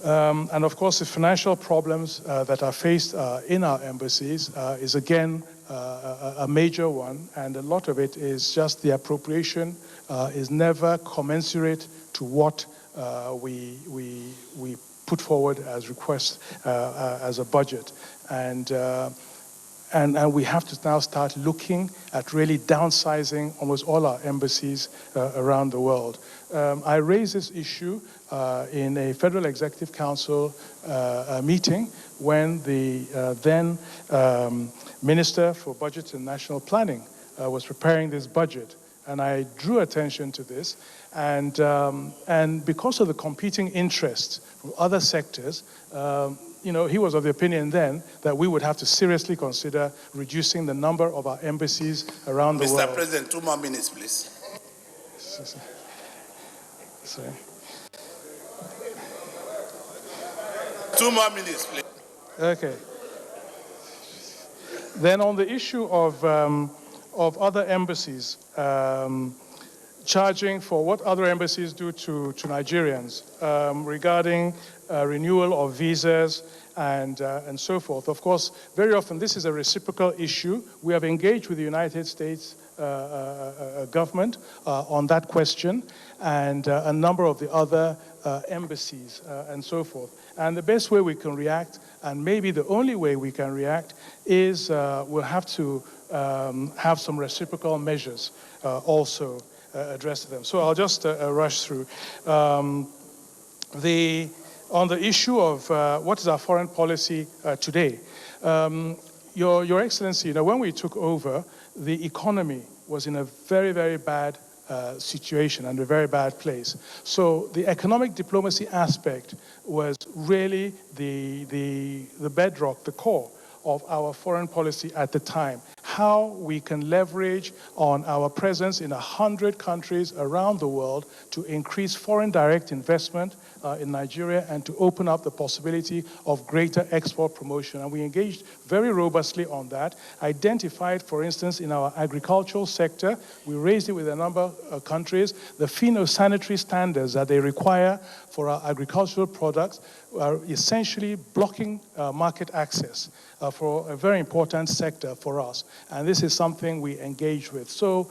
And of course, the financial problems that are faced in our embassies is again a major one, and a lot of it is just the appropriation is never commensurate to what we put forward as requests as a budget. And we have to now start looking at really downsizing almost all our embassies around the world. I raised this issue in a Federal Executive Council meeting when the then Minister for Budget and National Planning was preparing this budget. And I drew attention to this. And because of the competing interests from other sectors, he was of the opinion then that we would have to seriously consider reducing the number of our embassies around the world. Mr. President, 2 more minutes, please. Sorry. 2 more minutes, please. Okay. Then on the issue of other embassies, charging for what other embassies do to Nigerians regarding renewal of visas and so forth. Of course, very often this is a reciprocal issue. We have engaged with the United States government on that question, and a number of the other embassies and so forth. And the best way we can react, and maybe the only way we can react, is we'll have to have some reciprocal measures also addressed to them. So I'll just rush through. On the issue of what is our foreign policy today, Your Excellency, when we took over, the economy was in a very, very bad situation and a very bad place. So the economic diplomacy aspect was really the bedrock, the core of our foreign policy at the time. how we can leverage on our presence in 100 countries around the world to increase foreign direct investment in Nigeria and to open up the possibility of greater export promotion. And we engaged very robustly on that, identified, for instance, in our agricultural sector, we raised it with a number of countries, the phytosanitary standards that they require for our agricultural products are essentially blocking market access for a very important sector for us. And this is something we engage with. So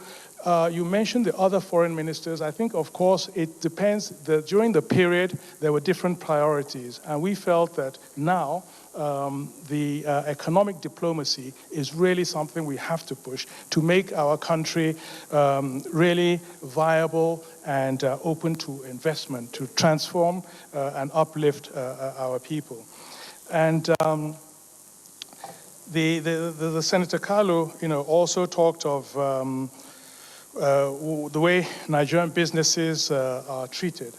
you mentioned the other foreign ministers. I think, of course, it depends. During the period, there were different priorities. And we felt that now the economic diplomacy is really something we have to push to make our country really viable and open to investment, to transform and uplift our people. And the Senator Kalu, also talked of the way Nigerian businesses are treated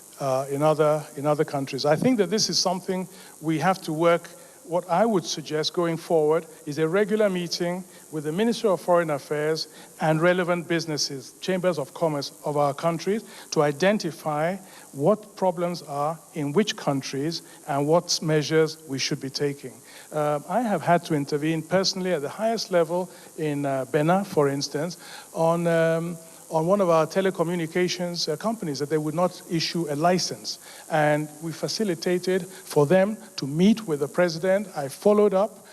in other countries. I think that this is something we have to work. What I would suggest going forward is a regular meeting with the Ministry of Foreign Affairs and relevant businesses, chambers of commerce of our countries, to identify what problems are in which countries and what measures we should be taking. I have had to intervene personally at the highest level in Benin, for instance, on one of our telecommunications companies that they would not issue a license. And we facilitated for them to meet with the president. I followed up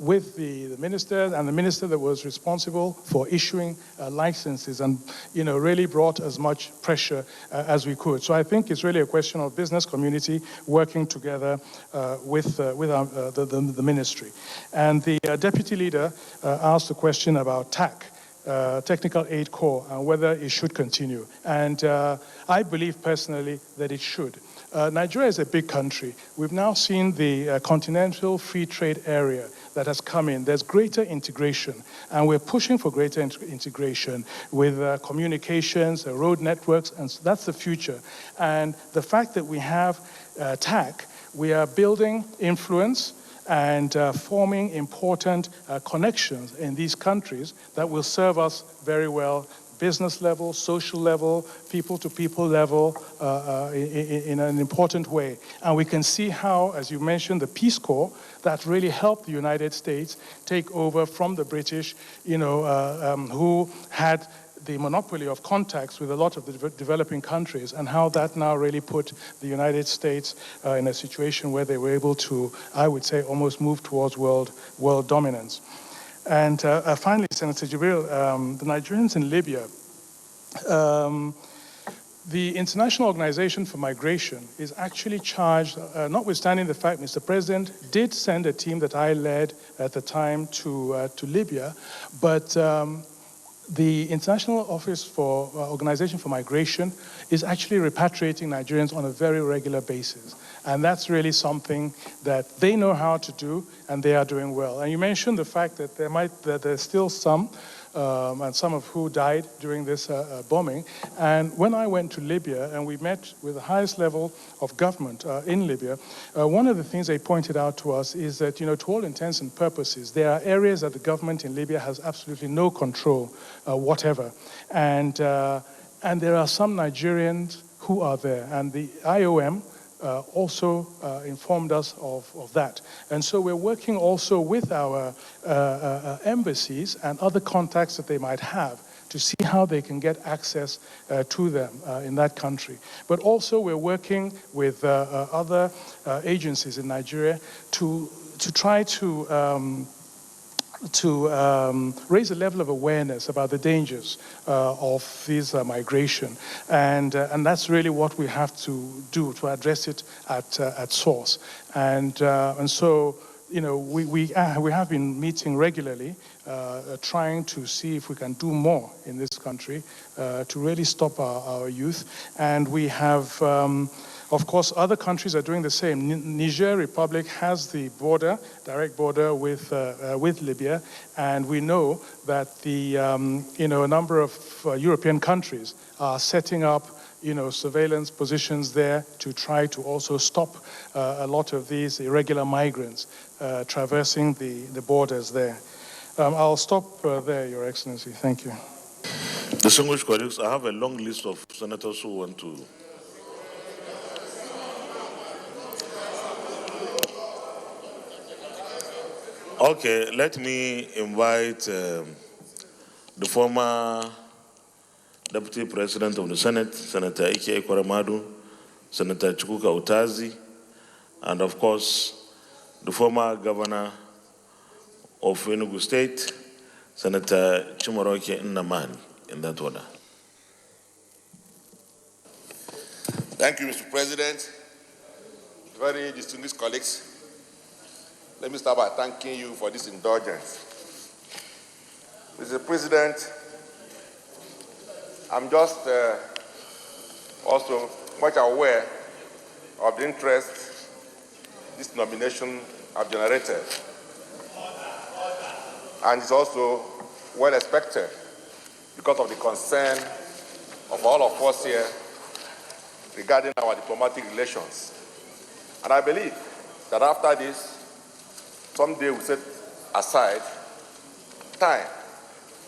with the minister and the minister that was responsible for issuing licenses and, really brought as much pressure as we could. So I think it's really a question of business community working together with the ministry. And the deputy leader asked a question about TAC. Technical Aid Corps and whether it should continue. And I believe personally that it should. Nigeria is a big country. We've now seen the continental free trade area that has come in. There's greater integration, and we're pushing for greater integration with communications, road networks, and so that's the future. And the fact that we have TAC, we are building influence and forming important connections in these countries that will serve us very well, business level, social level, people-to-people level, in an important way. And we can see how, as you mentioned, the Peace Corps, that really helped the United States take over from the British, who had the monopoly of contacts with a lot of the developing countries, and how that now really put the United States in a situation where they were able to, I would say, almost move towards world dominance. And finally, Senator Jibril, the Nigerians in Libya, the International Organization for Migration is actually charged, notwithstanding the fact Mr. President did send a team that I led at the time to Libya, but the International Office for Organization for Migration is actually repatriating Nigerians on a very regular basis. And that's really something that they know how to do, and they are doing well. And you mentioned the fact that there's still some, and some of who died during this bombing. And when I went to Libya and we met with the highest level of government in Libya, one of the things they pointed out to us is that, to all intents and purposes, there are areas that the government in Libya has absolutely no control whatever. And there are some Nigerians who are there. And the IOM also informed us of that. And so we're working also with our embassies and other contacts that they might have to see how they can get access to them in that country. But also we're working with other agencies in Nigeria to try to raise a level of awareness about the dangers of this migration, and that's really what we have to do to address it at source. And so, we have been meeting regularly, trying to see if we can do more in this country to really stop our youth. And we have. Of course, other countries are doing the same. Niger Republic has the direct border with Libya, and we know that a number of European countries are setting up surveillance positions there to try to also stop a lot of these irregular migrants traversing the borders there. I'll stop there, Your Excellency. Thank you. Distinguished colleagues, I have a long list of senators who want to. Okay, let me invite the former Deputy President of the Senate, Senator Ike Ekweremadu, Senator Chukwuka Utazi, and of course, the former Governor of Enugu State, Senator Chimaroke Nnamani, in that order. Thank you, Mr. President. Very distinguished colleagues, let me start by thanking you for this indulgence. Mr. President, I'm just also much aware of the interest this nomination have generated. And it's also well expected because of the concern of all of us here regarding our diplomatic relations. And I believe that after this, someday we'll set aside time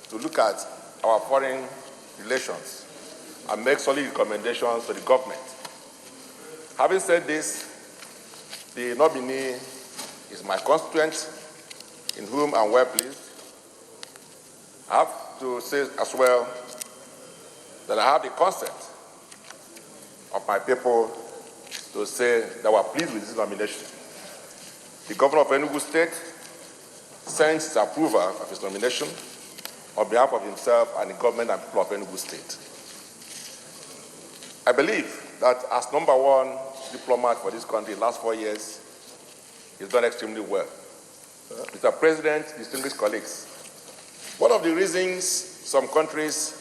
to look at our foreign relations and make solid recommendations to the government. Having said this, the nominee is my constituent, in whom I'm well pleased. I have to say as well that I have the consent of my people to say that we're pleased with this nomination. The governor of Enugu State sends his approval of his nomination on behalf of himself and the government and people of Enugu State. I believe that as #1 diplomat for this country in the last 4 years, he's done extremely well. Mr. President, distinguished colleagues, one of the reasons some countries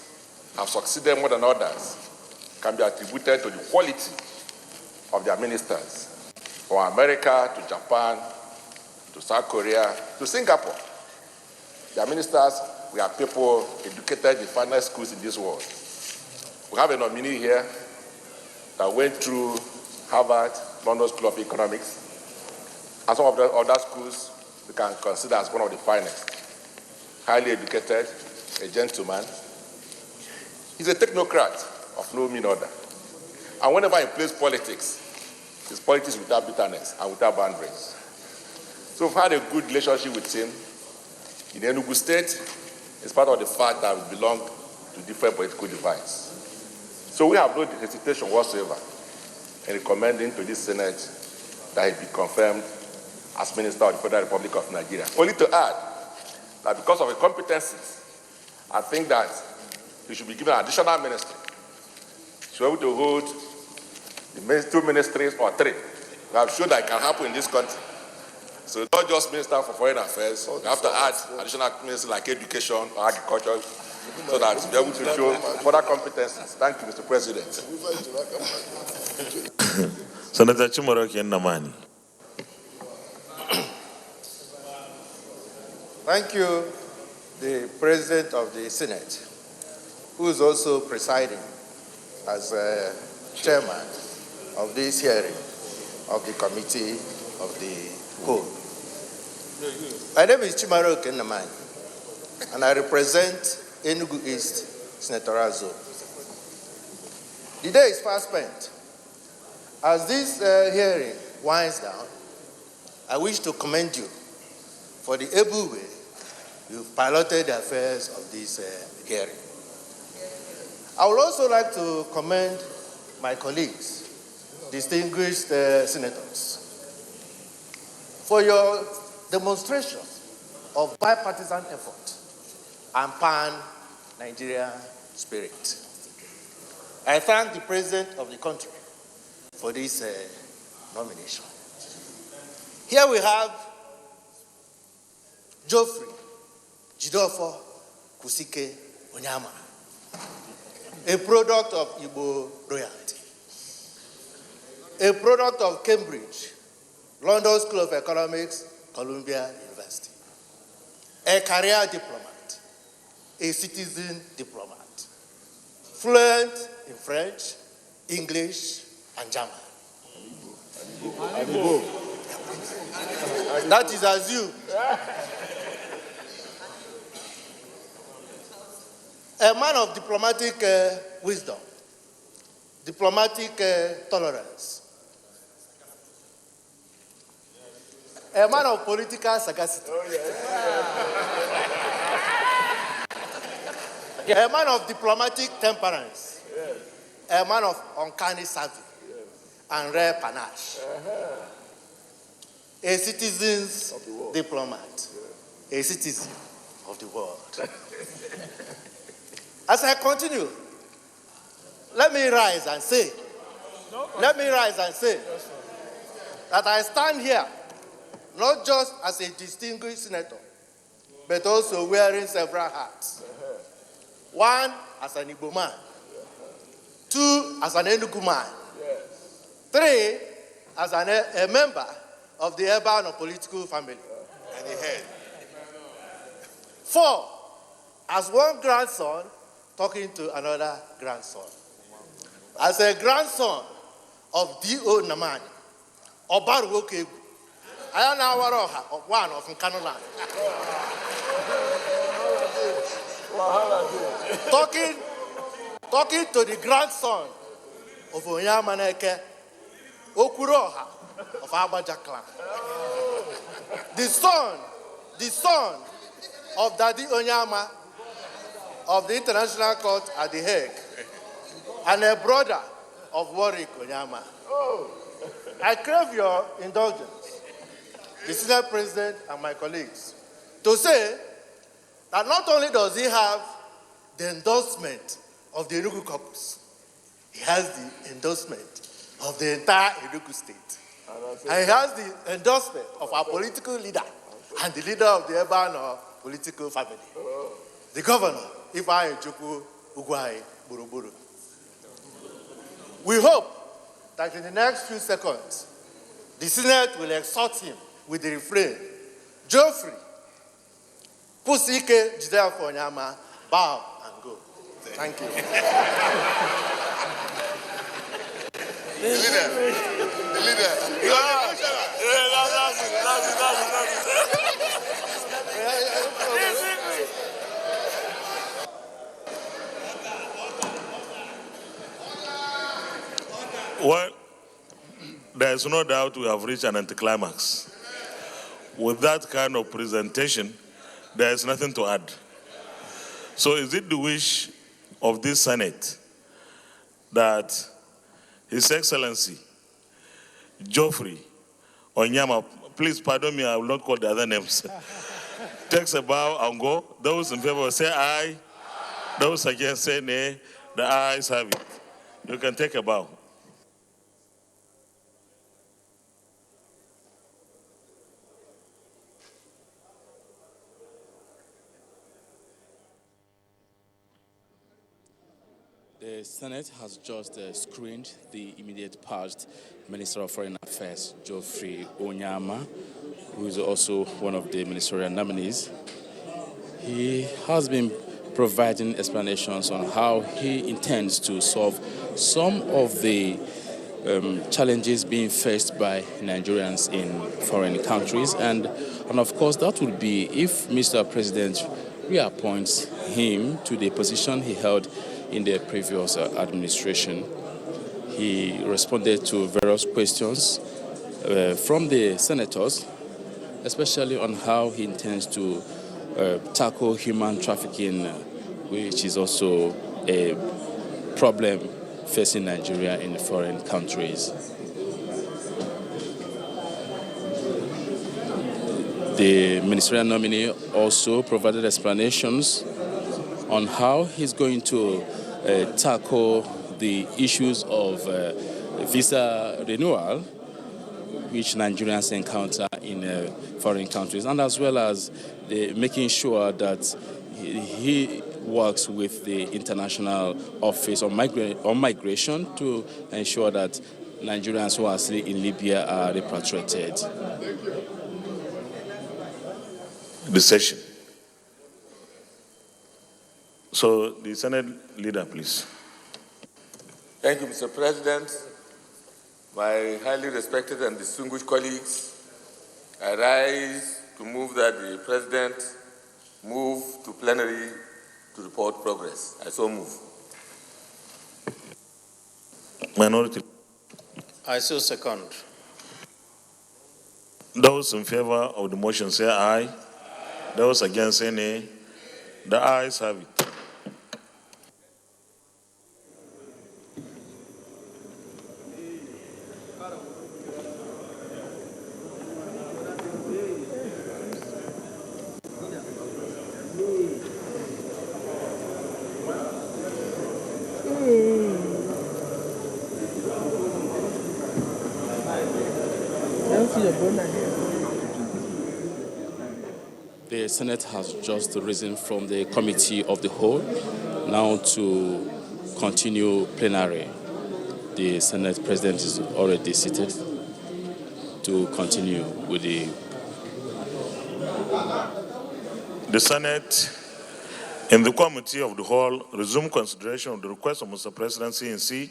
have succeeded more than others can be attributed to the quality of their ministers, from America to Japan to South Korea to Singapore. Their ministers were people educated in the finest schools in this world. We have a nominee here that went through Harvard, London School of Economics, and some of the other schools we can consider as one of the finest. Highly educated, a gentleman. He's a technocrat of no mean order. And whenever he plays politics, it's politics without bitterness and without boundaries. So we've had a good relationship with him in Enugu State. It's part of the fact that we belong to different political divides. So we have no hesitation whatsoever in recommending to this Senate that he be confirmed as Minister of the Federal Republic of Nigeria. Only to add that because of his competencies, I think that he should be given an additional ministry. He should be able to hold the 2 ministries or 3. We have shown that it can happen in this country. So not just Minister for Foreign Affairs, you have to add additional ministries like education or agriculture so that to be able to show further competencies. Thank you, Mr. President. Senator Chimaroke Nnamani. Thank you, the President of the Senate, who is also presiding as chairman of this hearing of the Committee of the Whole. My name is Chimaroke Nnamani, and I represent Enugu East Senatorial Zone. The day is fast spent. As this hearing winds down, I wish to commend you for the able way you've piloted the affairs of this hearing. I would also like to commend my colleagues, distinguished senators, for your demonstration of bipartisan effort and pan-Nigeria spirit. I thank the President of the country for this nomination. Here we have Geoffrey Jideofor Kusike Onyama, a product of Igbo royalty, a product of Cambridge, London School of Economics, Columbia University, a career diplomat, a citizen diplomat, fluent in French, English, and German. That is assumed. A man of diplomatic wisdom, diplomatic tolerance, a man of political sagacity, a man of diplomatic temperance, a man of uncanny savvy and rare panache, a citizen's diplomat, a citizen of the world. As I continue, let me rise and say that I stand here not just as a distinguished senator, but also wearing several hats. One, as an Igbo man. Two, as an Enugu man. Three, as a member of the urban political family. And the head. Four, as one grandson talking to another grandson. As a grandson of D.O. Namani, Obaru Okegu, Ayana Waroha, of one of Nkanoland. Talking to the grandson of Onyamaneke, Okuroha of Abaja clan. The son of Daddy Onyama of the International Court at The Hague, and a brother of Warwick Onyama. I crave your indulgence, the Senate President and my colleagues, to say that not only does he have the endorsement of the Enugu caucus, he has the endorsement of the entire Enugu state. And he has the endorsement of our political leader and the leader of the urban political family, the governor, Ifeanyi Chukwu Ugwuanyi Gburugburu. We hope that in the next few seconds, the Senate will exhort him with the refrain, Geoffrey, Pusike Jideafo Onyama, bow and go. Thank you. The leader. Well, there is no doubt we have reached an anticlimax. With that kind of presentation, there is nothing to add. So is it the wish of this Senate that His Excellency Geoffrey Onyama, please pardon me, I will not call the other names, takes a bow and go? Those in favor say aye. Those against say nay. The ayes have it. You can take a bow. The Senate has just screened the immediate past Minister of Foreign Affairs, Geoffrey Onyama, who is also one of the ministerial nominees. He has been providing explanations on how he intends to solve some of the challenges being faced by Nigerians in foreign countries. And of course, that would be if Mr. President reappoints him to the position he held in the previous administration. He responded to various questions from the senators, especially on how he intends to tackle human trafficking, which is also a problem facing Nigeria in foreign countries. The ministerial nominee also provided explanations on how he's going to tackle the issues of visa renewal, which Nigerians encounter in foreign countries, and as well as making sure that he works with the International Office on Migration to ensure that Nigerians who are still in Libya are repatriated. The session. So, the Senate leader, please. Thank you, Mr. President. My highly respected and distinguished colleagues, I rise to move that the President move to plenary to report progress. I so move. Minority. I so second. Those in favor of the motion say aye. Those against say nay. The ayes have it. The Senate has just risen from the committee of the whole now to continue plenary. The Senate President is already seated to continue with The Senate, in the committee of the whole, resumed consideration of the request of Mr. President CNC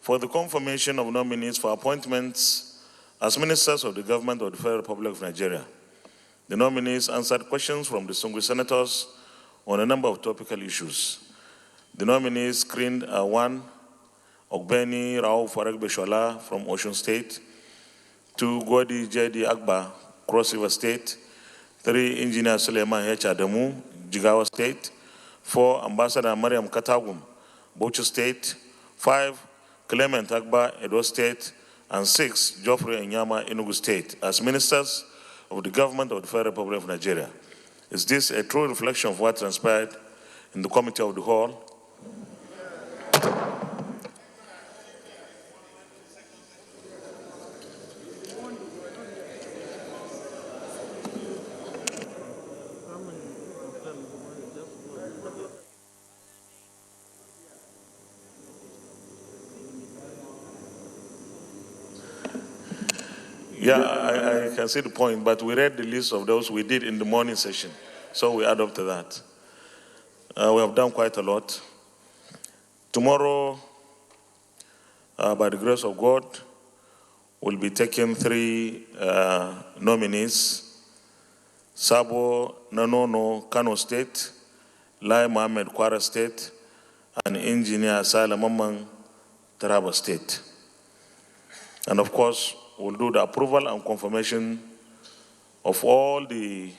for the confirmation of nominees for appointments as ministers of the government of the Federal Republic of Nigeria. The nominees answered questions from distinguished senators on a number of topical issues. The nominees screened are 1. Ogbeni Rao Farag-Beshola from Osun State, 2. Gwadi J.D. Agba, Cross River State, 3. Engineer Suleiman H. Adamu, Jigawa State, 4. Ambassador Mariam Katagum, Bauchi State, 5. Clement Agba, Edo State, and 6. Geoffrey Enyama, Enugu State, as ministers of the government of the Federal Republic of Nigeria. Is this a true reflection of what transpired in the committee of the whole? Yeah, I can see the point, but we read the list of those we did in the morning session, so we add up to that. We have done quite a lot. Tomorrow, by the grace of God, we'll be taking 3 nominees: Sabo Nanono, Kano State, Lai Mohammed, Kwara State, and Engineer Salah Mamman, Taraba State. And of course, we'll do the approval and confirmation of all the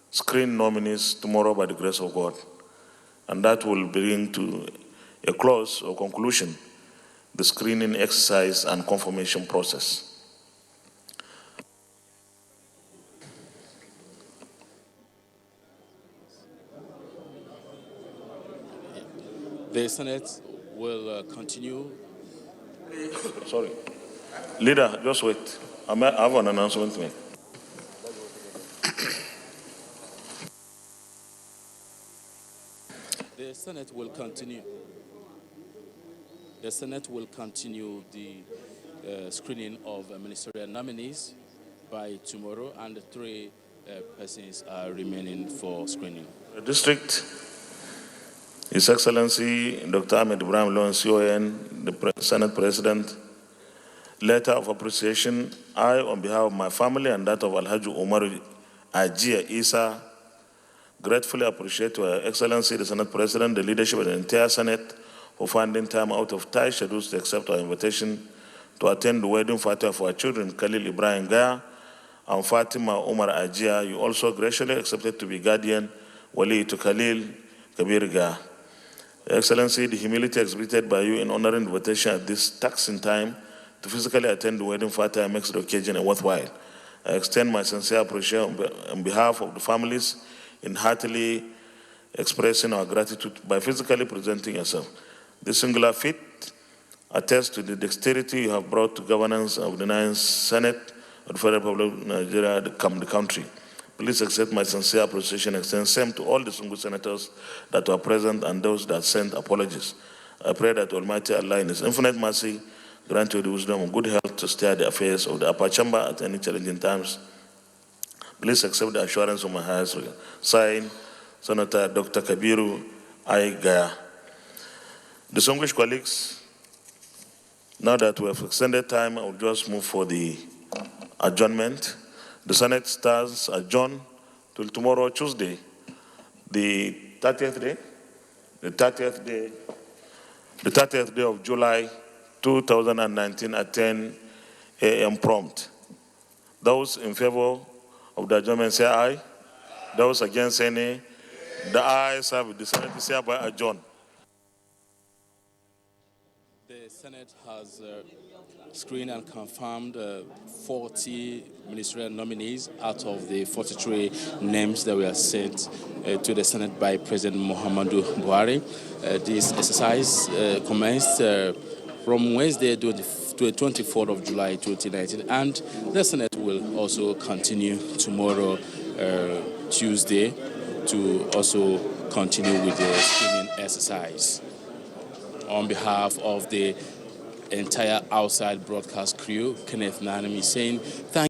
screen nominees tomorrow by the grace of God. And that will bring to a close or conclusion the screening exercise and confirmation process. The Senate will continue. Sorry. Leader, just wait. I have an announcement to make. The Senate will continue. The Senate will continue the screening of ministerial nominees by tomorrow, and 3 persons are remaining for screening. The district, His Excellency Dr. Ahmed Ibrahim Loan, CON, the Senate President, letter of appreciation. I, on behalf of my family and that of Alhaji Omar Ajia Isa, gratefully appreciate Your Excellency, the Senate President, the leadership of the entire Senate for finding time out of tight schedules to accept our invitation to attend the wedding party of our children, Khalil Ibrahim Gaya and Fatima Omar Ajia. You also graciously accepted to be guardian wali to Khalil Kabir Gaya. Your Excellency, the humility exhibited by you in honoring the invitation at this taxing time to physically attend the wedding party makes the occasion a worthwhile. I extend my sincere appreciation on behalf of the families in heartily expressing our gratitude by physically presenting yourself. This singular feat attests to the dexterity you have brought to governance of the 9th Senate of the Federal Republic of Nigeria, the country. Please accept my sincere appreciation and extend same to all the distinguished senators that were present and those that sent apologies. I pray that Almighty Allah in His infinite mercy grant you the wisdom and good health to steer the affairs of the upper chamber at any challenging times. Please accept the assurance of my highest regard. Signed, Senator Dr. Kabiru I. Gaya. Distinguished colleagues, now that we have extended time, I will just move for the adjournment. The Senate stands adjourned till tomorrow, Tuesday, the 30th day the 30th day of July 2019 at 10 a.m. prompt. Those in favor of the adjournment say aye. Those against say nay. The ayes have it. The Senate is hereby adjourned. The Senate has screened and confirmed 40 ministerial nominees out of the 43 names that were sent to the Senate by President Muhammadu Buhari. This exercise commenced from Wednesday to the 24th of July 2019, and the Senate will also continue tomorrow, Tuesday, to also continue with the screening exercise. On behalf of the entire outside broadcast crew, Kenneth Nanum is saying thank